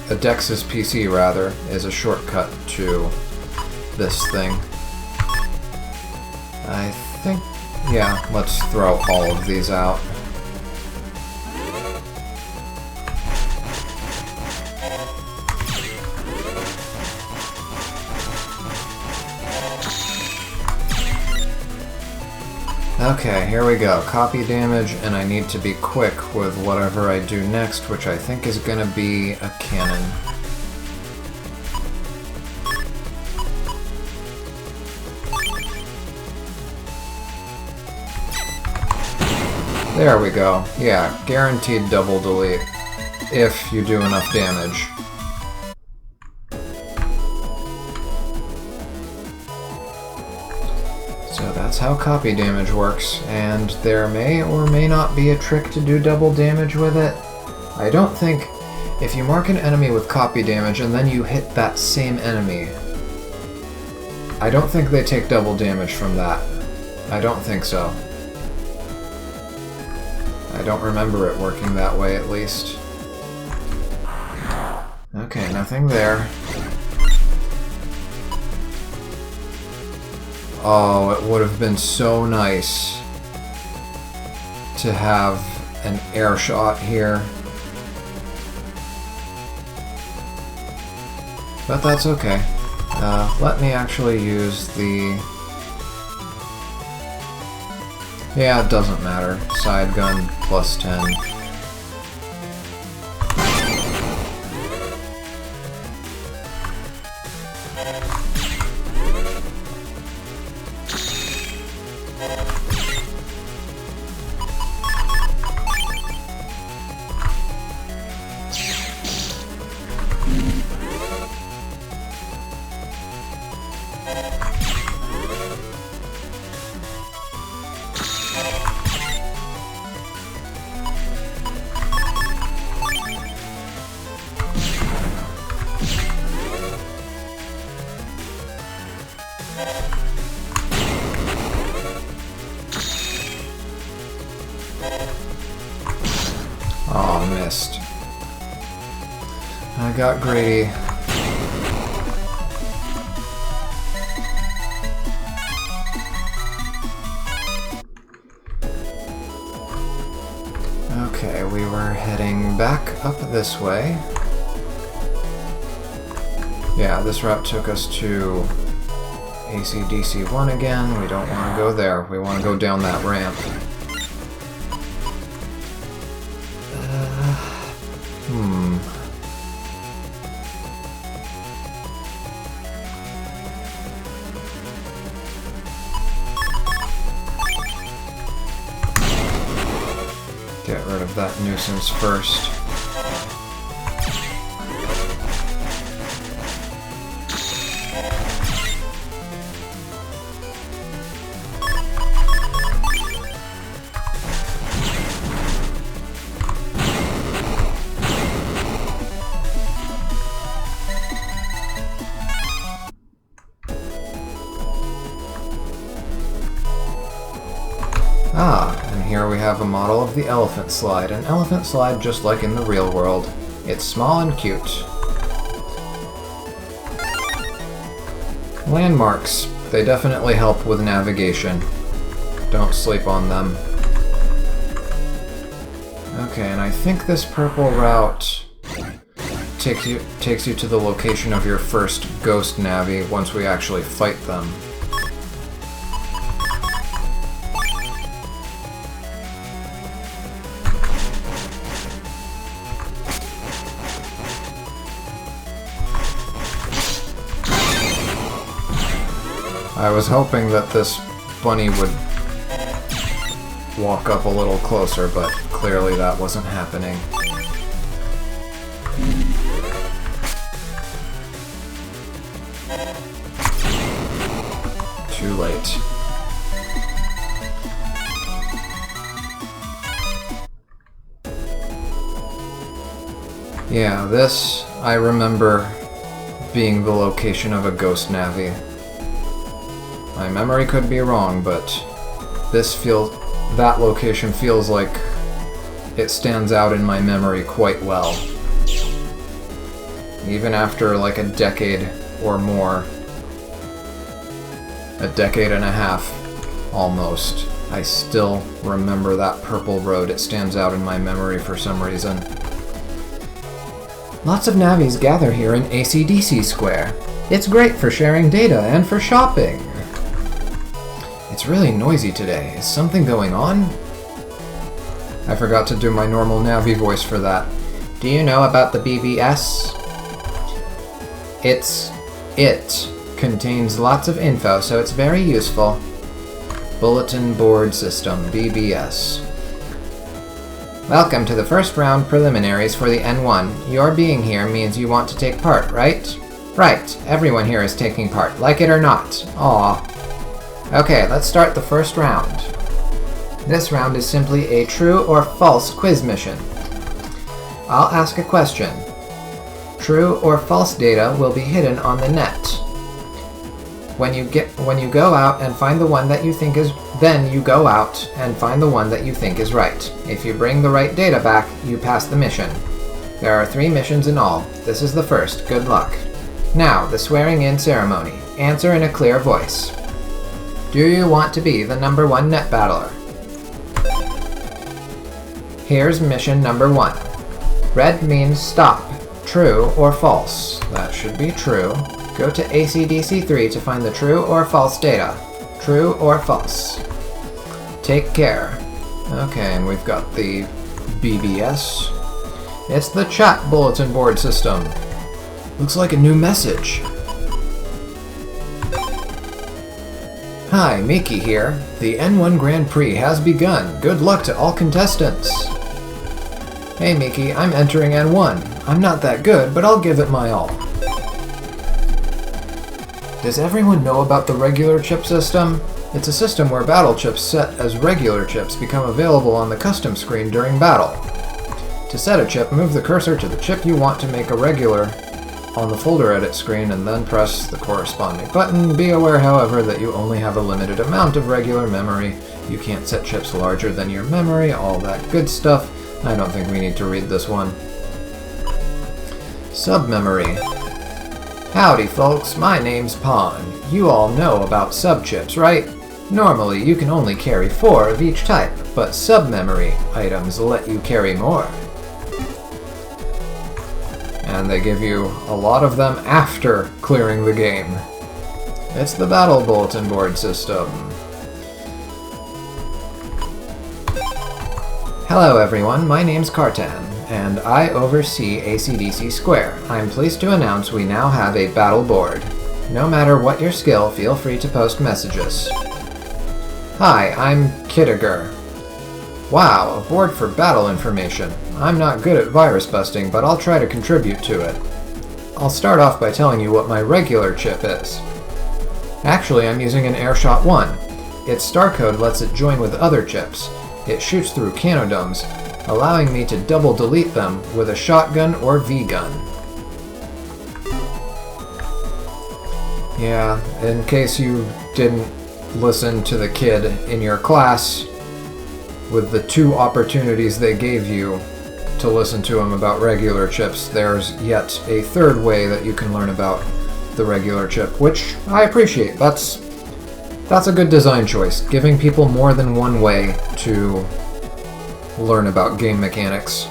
Adex's PC rather, is a shortcut to this thing. I think, yeah, let's throw all of these out. Okay, here we go. Copy damage, and I need to be quick with whatever I do next, which I think is gonna be a cannon. There we go. Yeah, guaranteed double delete if you do enough damage. So that's how copy damage works, and there may or may not be a trick to do double damage with it. I don't think if you mark an enemy with copy damage and then you hit that same enemy, I don't think they take double damage from that. I don't think so. I don't remember it working that way, at least. Okay, nothing there. Oh, it would have been so nice to have an air shot here. But that's okay. Let me actually use the... Yeah, it doesn't matter. Side gun plus 10. Oh, missed. I got greedy. Okay, we were heading back up this way. Yeah, this route took us to ACDC 1 again. We don't want to go there. We want to go down that ramp. Get rid of that nuisance first. Ah, and here we have a model of the elephant slide. An elephant slide just like in the real world. It's small and cute. Landmarks. They definitely help with navigation. Don't sleep on them. Okay, and I think this purple route takes you to the location of your first ghost Navi once we actually fight them. I was hoping that this bunny would walk up a little closer, but clearly that wasn't happening. Too late. Yeah, this, I remember being the location of a ghost Navi. My memory could be wrong, but that location feels like it stands out in my memory quite well. Even after like a decade or more, a decade and a half almost, I still remember that purple road. It stands out in my memory for some reason.
Lots of Navis gather here in ACDC Square. It's great for sharing data and for shopping.
It's really noisy today. Is something going on? I forgot to do my normal Navi voice for that.
Do you know about the BBS? It contains lots of info, so it's very useful.
Bulletin Board System, BBS.
Welcome to the first round preliminaries for the N1. Your being here means you want to take part, right? Right, everyone here is taking part, like it or not. Aw. Okay, let's start the first round. This round is simply a true or false quiz mission. I'll ask a question. True or false data will be hidden on the net. When you go out and find the one that you think is, then you go out and find the one that you think is right. If you bring the right data back, you pass the mission. There are 3 missions in all. This is the first. Good luck. Now, the swearing-in ceremony. Answer in a clear voice. Do you want to be the number 1 net battler? Here's mission number 1. Red means stop. True or false? That should be true. Go to ACDC 3 to find the true or false data. True or false? Take care. Okay, and we've got the BBS. It's the chat bulletin board system. Looks like a new message. Hi, Miki here. The N1 Grand Prix has begun. Good luck to all contestants. Hey Miki, I'm entering N1. I'm not that good, but I'll give it my all. Does everyone know about the regular chip system? It's a system where battle chips set as regular chips become available on the custom screen during battle. To set a chip, move the cursor to the chip you want to make a regular on the folder edit screen and then press the corresponding button. Be aware, however, that you only have a limited amount of regular memory. You can't set chips larger than your memory, all that good stuff.
I don't think we need to read this one. Submemory. Howdy folks, my name's Pawn. You all know about subchips, right? Normally you can only carry 4 of each type, but submemory items let you carry more. And they give you a lot of them after clearing the game. It's the Battle Bulletin Board system. Hello everyone, my name's Cartan, and I oversee ACDC Square. I'm pleased to announce we now have a battle board. No matter what your skill, feel free to post messages. Hi, I'm Kittiger. Wow, a board for battle information. I'm not good at virus busting, but I'll try to contribute to it. I'll start off by telling you what my regular chip is. Actually, I'm using an Airshot 1. Its star code lets it join with other chips. It shoots through canodomes, allowing me to double delete them with a shotgun or V-gun. Yeah, in case you didn't listen to the kid in your class, with the 2 opportunities they gave you to listen to him about regular chips, there's yet a 3rd way that you can learn about the regular chip, which I appreciate. That's a good design choice, giving people more than one way to learn about game mechanics,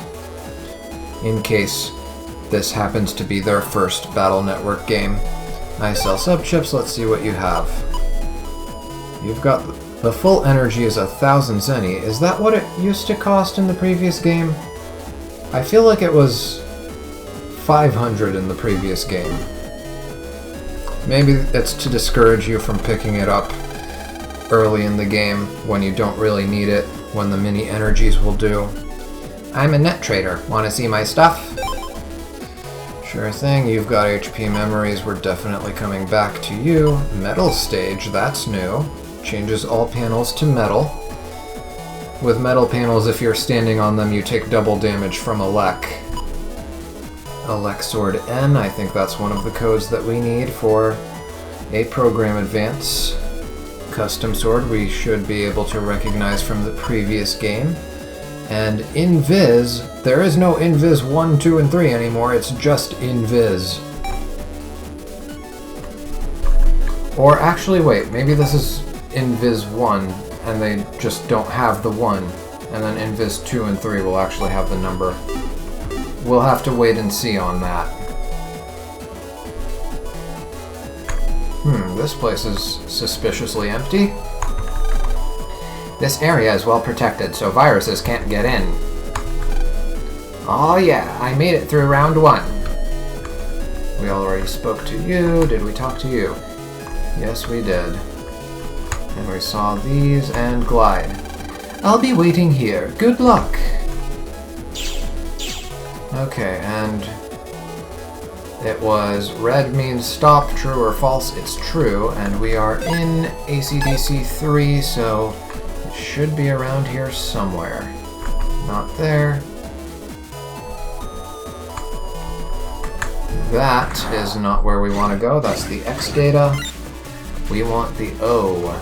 in case this happens to be their first Battle Network game. I sell sub-chips, let's see what you have. You've got the full energy is 1,000 zenny. Is that what it used to cost in the previous game? I feel like it was 500 in the previous game. Maybe it's to discourage you from picking it up early in the game when you don't really need it, when the mini energies will do. I'm a net trader. Want to see my stuff? Sure thing, you've got HP memories, we're definitely coming back to you. Metal stage, that's new. Changes all panels to metal. With metal panels, if you're standing on them, you take double damage from Elec. Elec Sword N, I think that's one of the codes that we need for a program advance. Custom Sword we should be able to recognize from the previous game. And Invis, there is no Invis 1, 2, and 3 anymore, it's just Invis. Or actually, wait, maybe this is Invis 1, and they just don't have the 1, and then Invis 2 and 3 will actually have the number. We'll have to wait and see on that. This place is suspiciously empty. This area is well protected, so viruses can't get in. Oh yeah, I made it through round 1. We already spoke to you. Did we talk to you? Yes, we did. And we saw these and glide. I'll be waiting here. Good luck! Okay, and it was red means stop, true or false, it's true, and we are in ACDC 3, so it should be around here somewhere. Not there. That is not where we want to go, that's the X data. We want the O.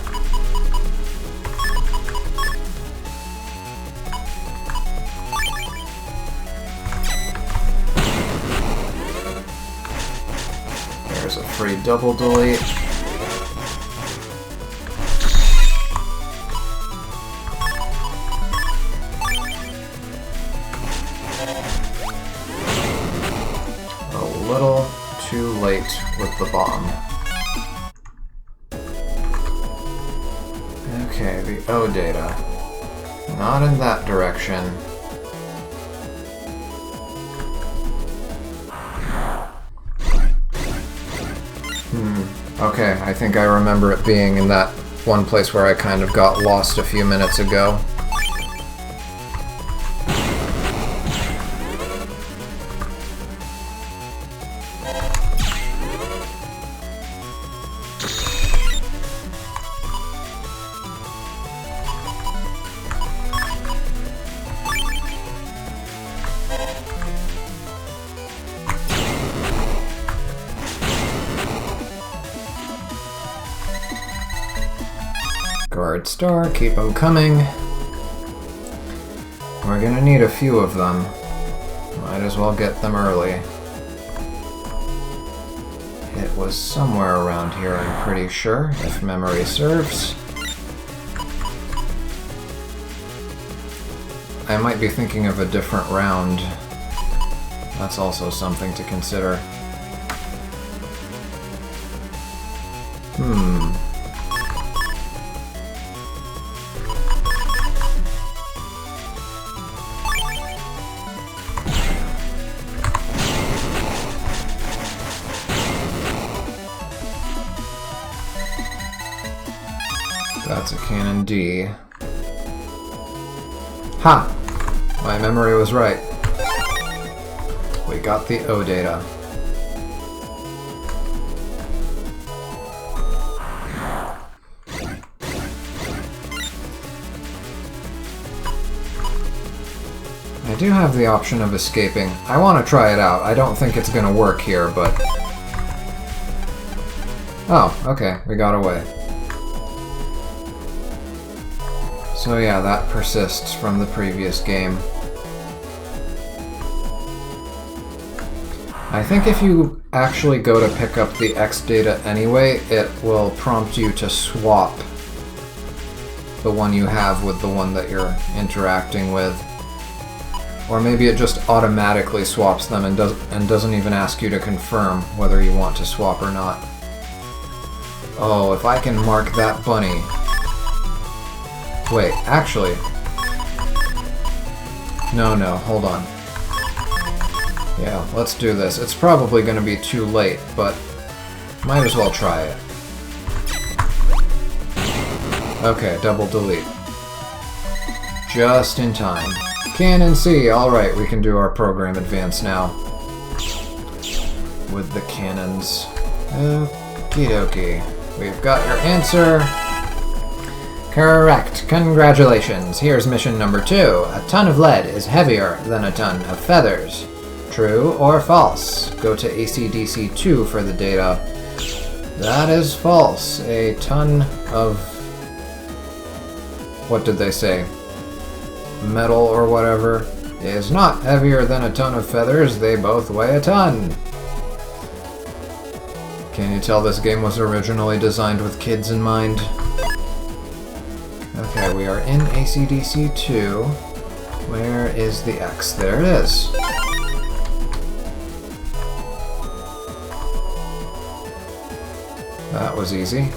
There's a free double delete. A little too late with the bomb. Okay, the O data. Not in that direction. Okay, I think I remember it being in that one place where I kind of got lost a few minutes ago. Guard star, keep them coming. we're gonna need a few of them. Might as well get them early. It was somewhere around here, I'm pretty sure, if memory serves. I might be thinking of a different round. That's also something to consider. That's a cannon D. Ha! My memory was right. We got the O data. I do have the option of escaping. I want to try it out. I don't think it's gonna work here, but... Oh, okay, we got away. So yeah, that persists from the previous game. I think if you actually go to pick up the X data anyway, it will prompt you to swap the one you have with the one that you're interacting with. Or maybe it just automatically swaps them and doesn't even ask you to confirm whether you want to swap or not. Oh, if I can mark that bunny... Wait, actually... No, hold on. Yeah, let's do this. It's probably going to be too late, but might as well try it. Okay, double delete. Just in time. Cannon C, alright, we can do our program advance now. With the cannons. Okie dokie. We've got your answer. Correct. Congratulations. Here's mission number 2. A ton of lead is heavier than a ton of feathers. True or false? Go to ACDC 2 for the data. That is false. A ton of... What did they say? Metal or whatever is not heavier than a ton of feathers. They both weigh a ton. Can you tell this game was originally designed with kids in mind? Okay, we are in ACDC 2. Where is the X? There it is. That was easy.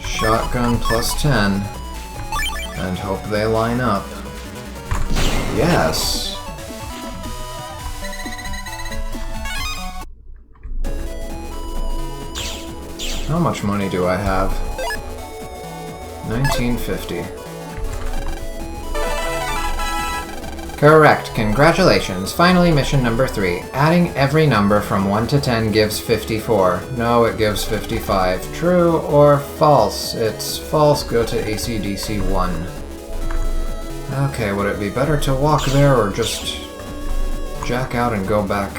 Shotgun plus 10. And hope they line up. Yes! How much money do I have? 1950. Correct. Congratulations. Finally, mission number 3. Adding every number from 1 to 10 gives 54. No, it gives 55. True or false? It's false. Go to ACDC 1. Okay, would it be better to walk there or just jack out and go back?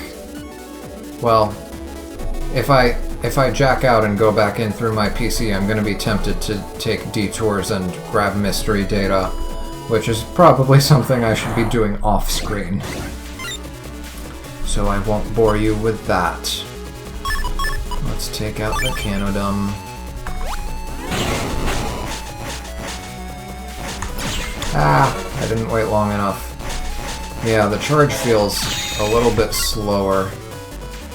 Well, if I jack out and go back in through my PC, I'm going to be tempted to take detours and grab mystery data, which is probably something I should be doing off-screen. So I won't bore you with that. Let's take out the Canodum. Ah, I didn't wait long enough. Yeah, the charge feels a little bit slower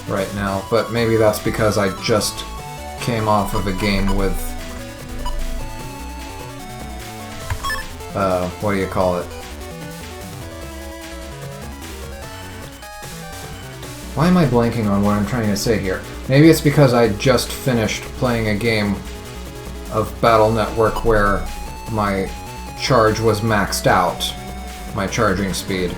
right now, but maybe that's because I just came off of a game with what do you call it? Why am I blanking on what I'm trying to say here? Maybe it's because I just finished playing a game of Battle Network where my charge was maxed out, my charging speed.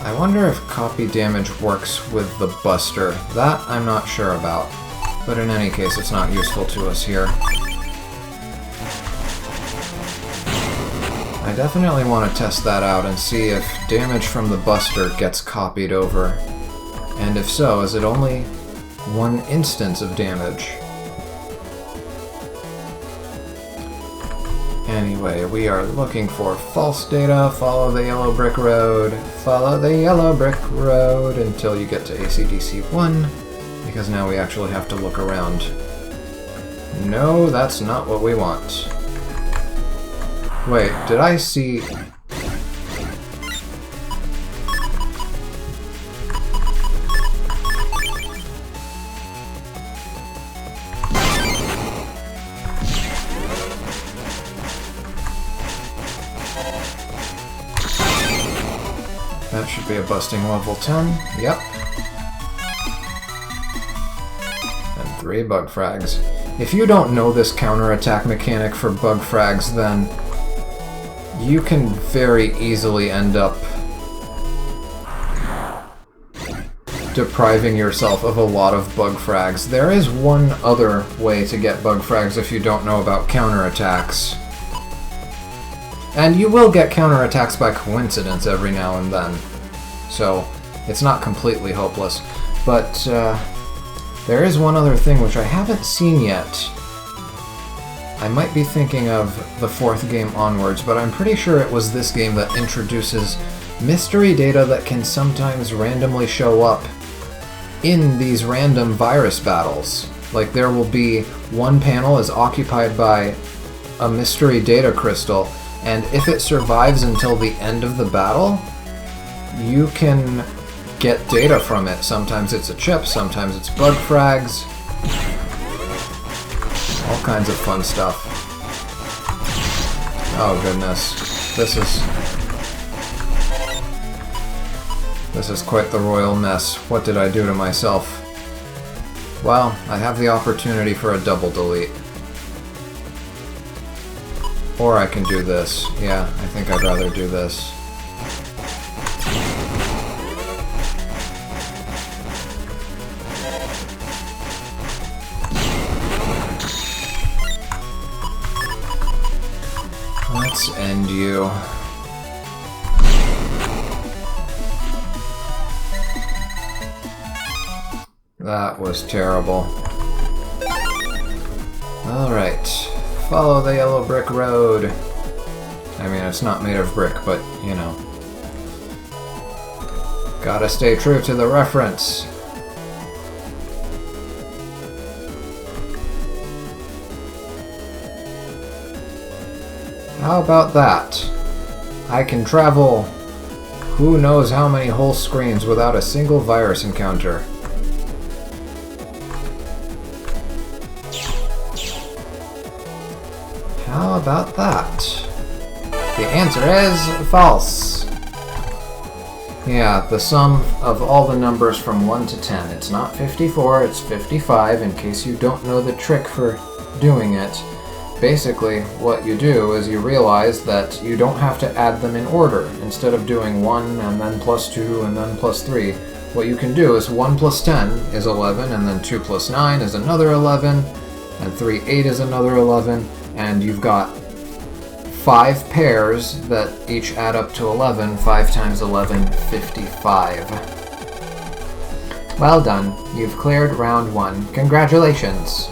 I wonder if copy damage works with the Buster. That I'm not sure about. But in any case, it's not useful to us here. I definitely want to test that out and see if damage from the Buster gets copied over. And if so, is it only one instance of damage? Anyway, we are looking for false data. Follow the yellow brick road. Follow the yellow brick road until you get to ACDC 1, because now we actually have to look around. No, that's not what we want. Wait, did I see... That should be a busting level 10. Yep. And 3 bug frags. If you don't know this counterattack mechanic for bug frags, then you can very easily end up depriving yourself of a lot of bug frags. There is one other way to get bug frags if you don't know about counterattacks. And you will get counterattacks by coincidence every now and then, so it's not completely hopeless. But there is one other thing which I haven't seen yet. I might be thinking of the 4th game onwards, but I'm pretty sure it was this game that introduces mystery data that can sometimes randomly show up in these random virus battles. Like, there will be one panel is occupied by a mystery data crystal, and if it survives until the end of the battle, you can get data from it. Sometimes it's a chip, sometimes it's bug frags. All kinds of fun stuff. Oh goodness. This is quite the royal mess. What did I do to myself? Well, I have the opportunity for a double delete. Or I can do this. Yeah, I think I'd rather do this. Let's end you. That was terrible. Alright. Follow the yellow brick road. I mean, it's not made of brick, but, you know. Gotta stay true to the reference. How about that? I can travel who knows how many whole screens without a single virus encounter. How about that? The answer is false. Yeah, the sum of all the numbers from 1 to 10. It's not 54, it's 55, in case you don't know the trick for doing it. Basically, what you do is you realize that you don't have to add them in order. Instead of doing 1 and then plus 2 and then plus 3, what you can do is 1 plus 10 is 11, and then 2 plus 9 is another 11, and 3, 8 is another 11, and you've got 5 pairs that each add up to 11. 5 times 11, 55. Well done. You've cleared round 1. Congratulations.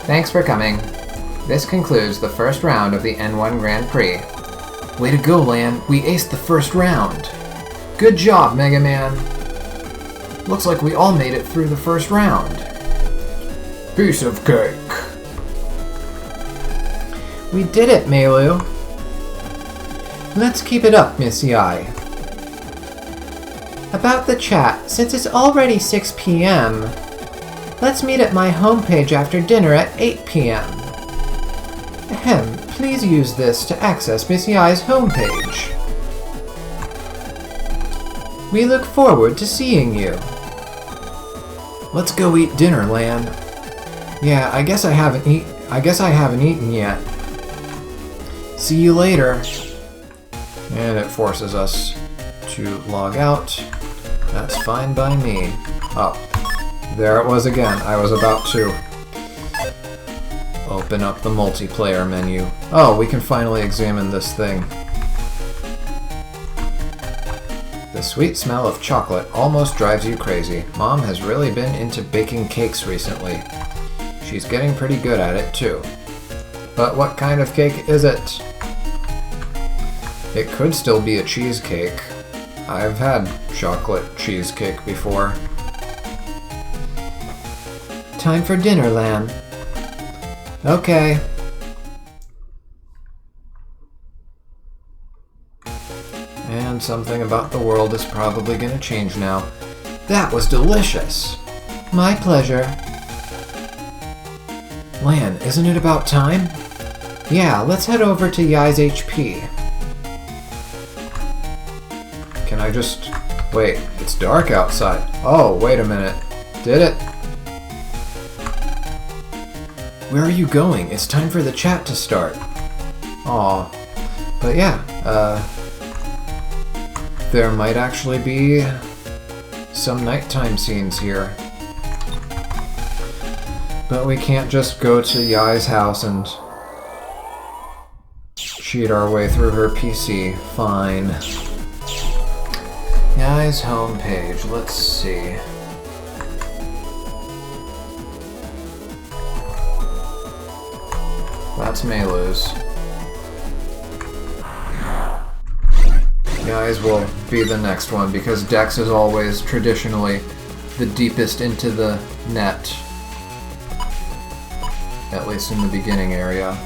Thanks for coming. This concludes the first round of the N1 Grand Prix. Way to go, Lan. We aced the first round. Good job, Mega Man. Looks like we all made it through the first round. Piece of cake. We did it, Melu. Let's keep it up, Miss Yai. About the chat, since it's already 6 p.m., let's meet at my homepage after dinner at 8 p.m. Ahem, please use this to access Miss Yai's homepage. We look forward to seeing you. Let's go eat dinner, Lan. Yeah, I guess I haven't eaten yet. See you later. And it forces us to log out. That's fine by me. Oh, there it was again. I was about to. Open up the multiplayer menu. Oh, we can finally examine this thing. The sweet smell of chocolate almost drives you crazy. Mom has really been into baking cakes recently. She's getting pretty good at it, too. But what kind of cake is it? It could still be a cheesecake. I've had chocolate cheesecake before.
Time for dinner, Lamb. Okay.
And something about the world is probably gonna change now. That was delicious!
My pleasure.
Lan, isn't it about time?
Yeah, let's head over to Yai's HP.
Can I just... Wait, it's dark outside. Oh, wait a minute. Did it? Where are you going? It's time for the chat to start. Aw. But yeah, there might actually be some nighttime scenes here. But we can't just go to Yai's house and cheat our way through her PC. Fine. Yai's homepage, let's see. That's Meilu's. Yai's will be the next one because Dex is always traditionally the deepest into the net. At least in the beginning area.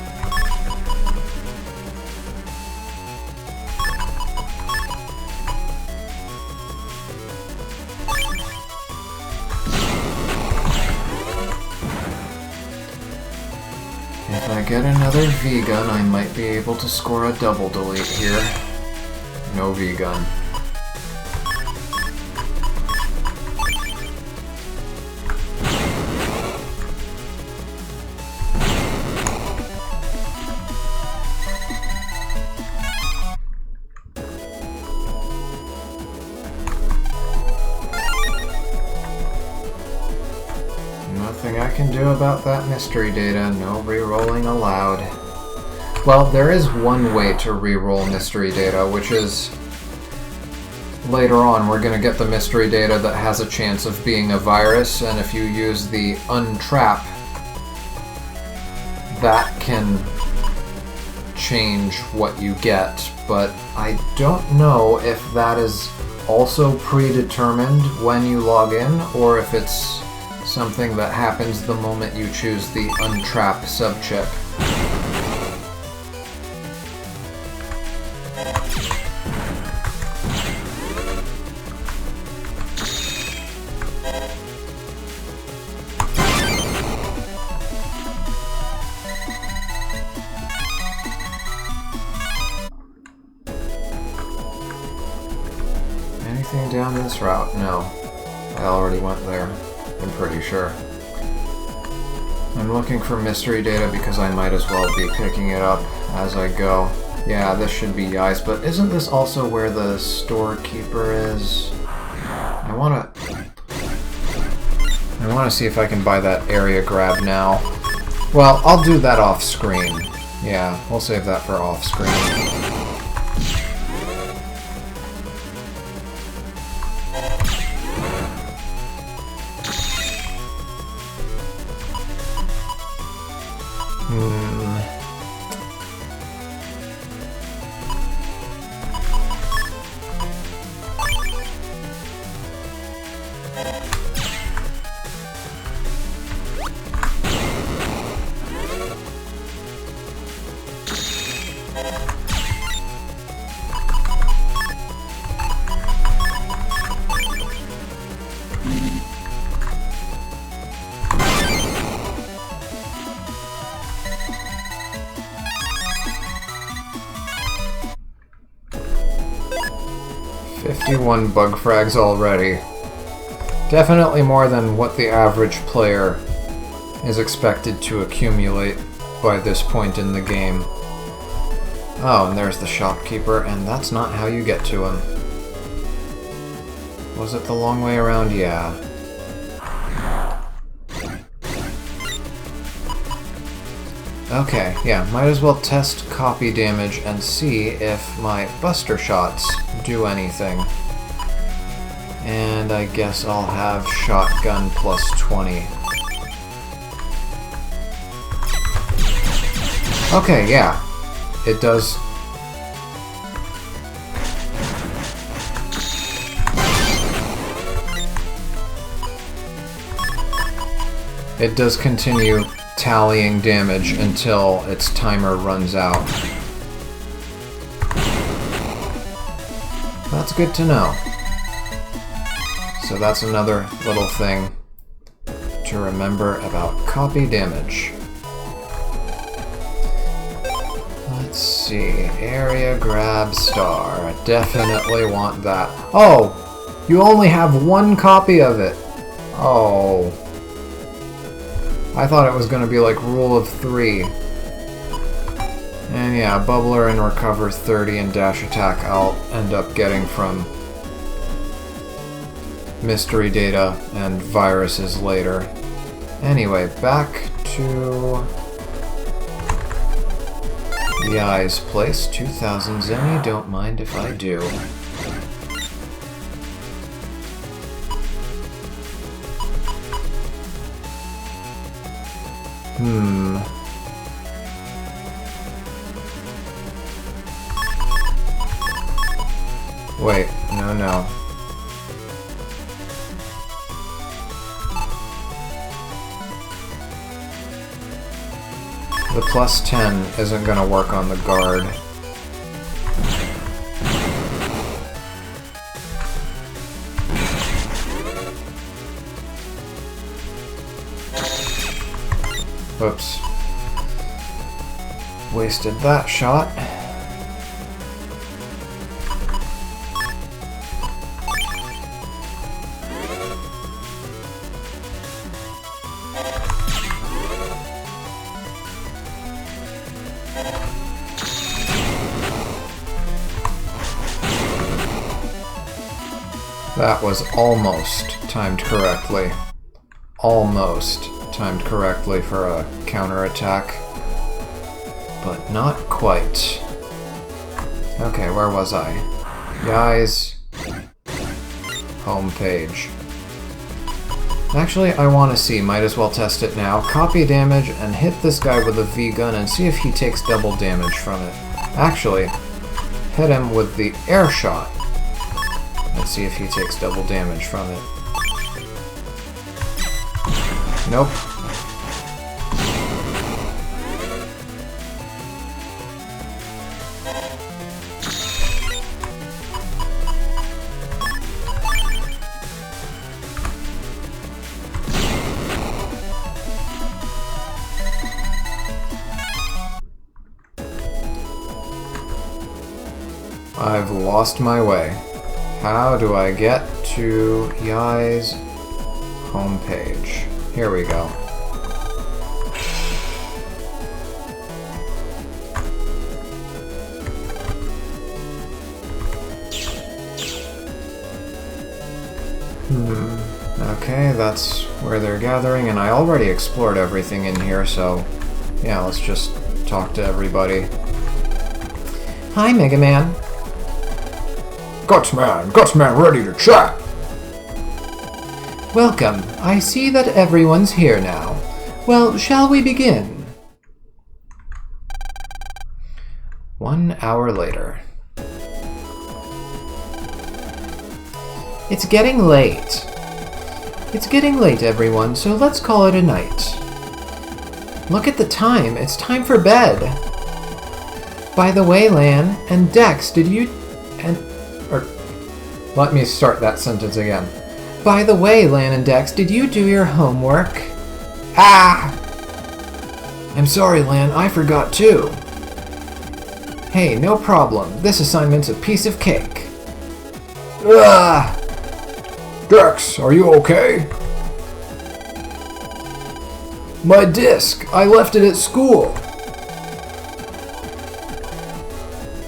If I get another V-gun, I might be able to score a double delete here. No V-gun. Nothing I can do about that mystery data. No re-rolling allowed. Well, there is one way to re-roll mystery data, which is later on we're going to get the mystery data that has a chance of being a virus, and if you use the untrap, that can change what you get. But I don't know if that is also predetermined when you log in, or if it's something that happens the moment you choose the untrap subchip. Anything down this route? No. I already went there. I'm pretty sure. I'm looking for mystery data because I might as well be picking it up as I go. Yeah, this should be Yai's, but isn't this also where the storekeeper is? I wanna see if I can buy that area grab now. Well, I'll do that off screen. Yeah, we'll save that for off screen. '51 bug frags already. Definitely more than what the average player is expected to accumulate by this point in the game. Oh, and there's the shopkeeper, and that's not how you get to him. Was it the long way around? Yeah. Okay, yeah, might as well test copy damage and see if my Buster Shots do anything. And I guess I'll have Shotgun plus 20. Okay, yeah, it does. It does continue tallying damage until its timer runs out. That's good to know. So that's another little thing to remember about copy damage. Let's see, area grab star. I definitely want that. Oh! You only have one copy of it! Oh. I thought it was going to be like rule of 3. And yeah, Bubbler and Recover 30 and Dash Attack I'll end up getting from Mystery Data and Viruses later. Anyway, back to the Eye's place. 2,000 Zenny, don't mind if I do. Wait, no. The plus 10 isn't gonna work on the guard. Whoops. Wasted that shot. That was almost timed correctly. Almost timed correctly for a counterattack, but not quite. Okay, where was I? Guys, homepage. Actually, I want to see, might as well test it now. Copy damage and hit this guy with a V-gun and see if he takes double damage from it. Actually, hit him with the air shot. Let's see if he takes double damage from it. Nope. I've lost my way. How do I get to Yai's homepage? Here we go. Okay, that's where they're gathering, and I already explored everything in here, so yeah, let's just talk to everybody. Hi, Mega Man.
Gutsman ready to chat!
Welcome. I see that everyone's here now. Well, shall we begin? 1 hour later. It's getting late. It's getting late, everyone, so let's call it a night. Look at the time. It's time for bed. By the way, Lan and Dex, did you...
Let me start that sentence again.
By the way, Lan and Dex, did you do your homework?
Ah! I'm sorry, Lan, I forgot too.
Hey, no problem. This assignment's a piece of cake.
Ah! Dex, are you okay? My disc! I left it at school!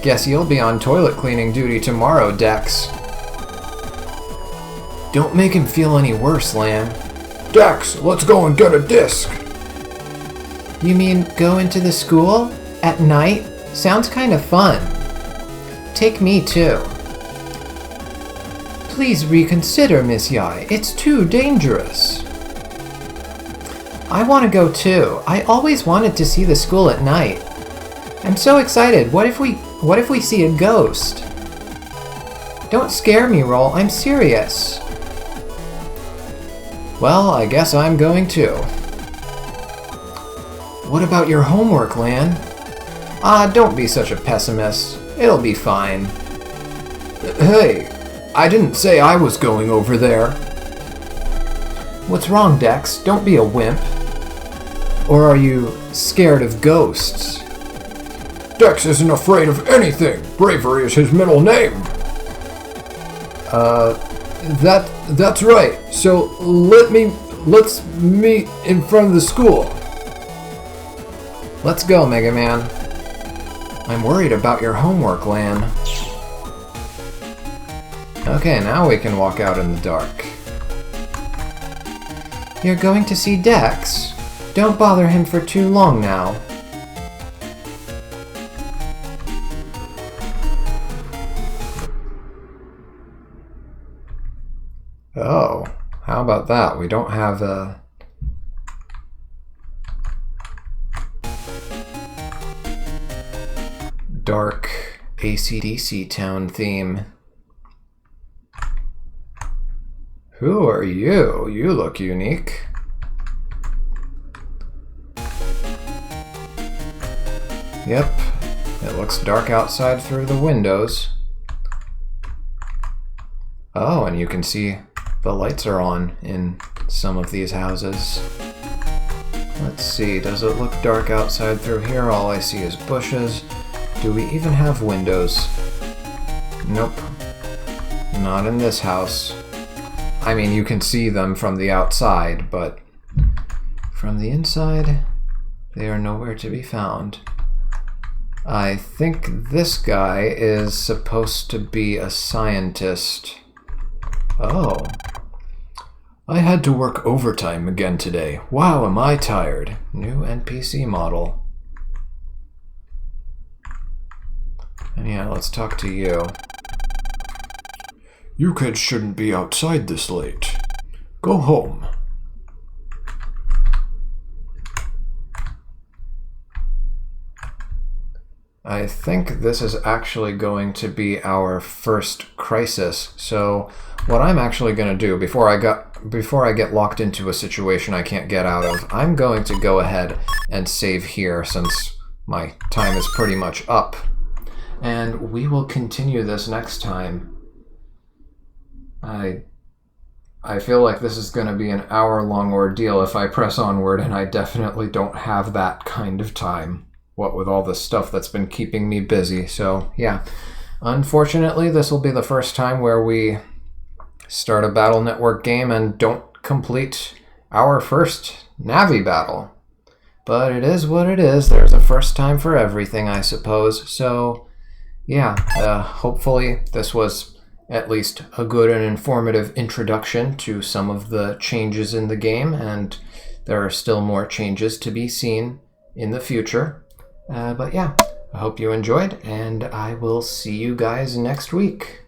Guess you'll be on toilet cleaning duty tomorrow, Dex.
Don't make him feel any worse, Lan.
Dex, let's go and get a disc!
You mean go into the school? At night? Sounds kind of fun. Take me too. Please reconsider, Miss Yai. It's too dangerous. I want to go too. I always wanted to see the school at night. I'm so excited. What if we see a ghost? Don't scare me, Roll. I'm serious. Well, I guess I'm going too. What about your homework, Lan? Don't be such a pessimist. It'll be fine.
Hey, I didn't say I was going over there.
What's wrong, Dex? Don't be a wimp.
Or are you scared of ghosts? Dex isn't afraid of anything. Bravery is his middle name. That's right. So let's meet in front of the school.
Let's go, Mega Man. I'm worried about your homework, Lan. Okay, now we can walk out in the dark. You're going to see Dex? Don't bother him for too long now. Oh, how about that? We don't have a... dark AC/DC town theme. Who are you? You look unique. Yep, it looks dark outside through the windows. Oh, and you can see the lights are on in some of these houses. Let's see, does it look dark outside through here? All I see is bushes. Do we even have windows? Nope. Not in this house. I mean, you can see them from the outside, but from the inside, they are nowhere to be found. I think this guy is supposed to be a scientist. Oh.
I had to work overtime again today. Wow, am I tired.
New NPC model. And yeah, let's talk to you.
You kids shouldn't be outside this late. Go home.
I think this is actually going to be our first crisis. So what I'm actually going to do before I get locked into a situation I can't get out of, I'm going to go ahead and save here since my time is pretty much up. And we will continue this next time. I feel like this is going to be an hour-long ordeal if I press onward, and I definitely don't have that kind of time. What with all the stuff that's been keeping me busy. So, yeah. Unfortunately, this will be the first time where we start a Battle Network game and don't complete our first Navi battle. But it is what it is. There's a first time for everything, I suppose. So, yeah. Hopefully this was at least a good and informative introduction to some of the changes in the game, and there are still more changes to be seen in the future. But yeah, I hope you enjoyed, and I will see you guys next week.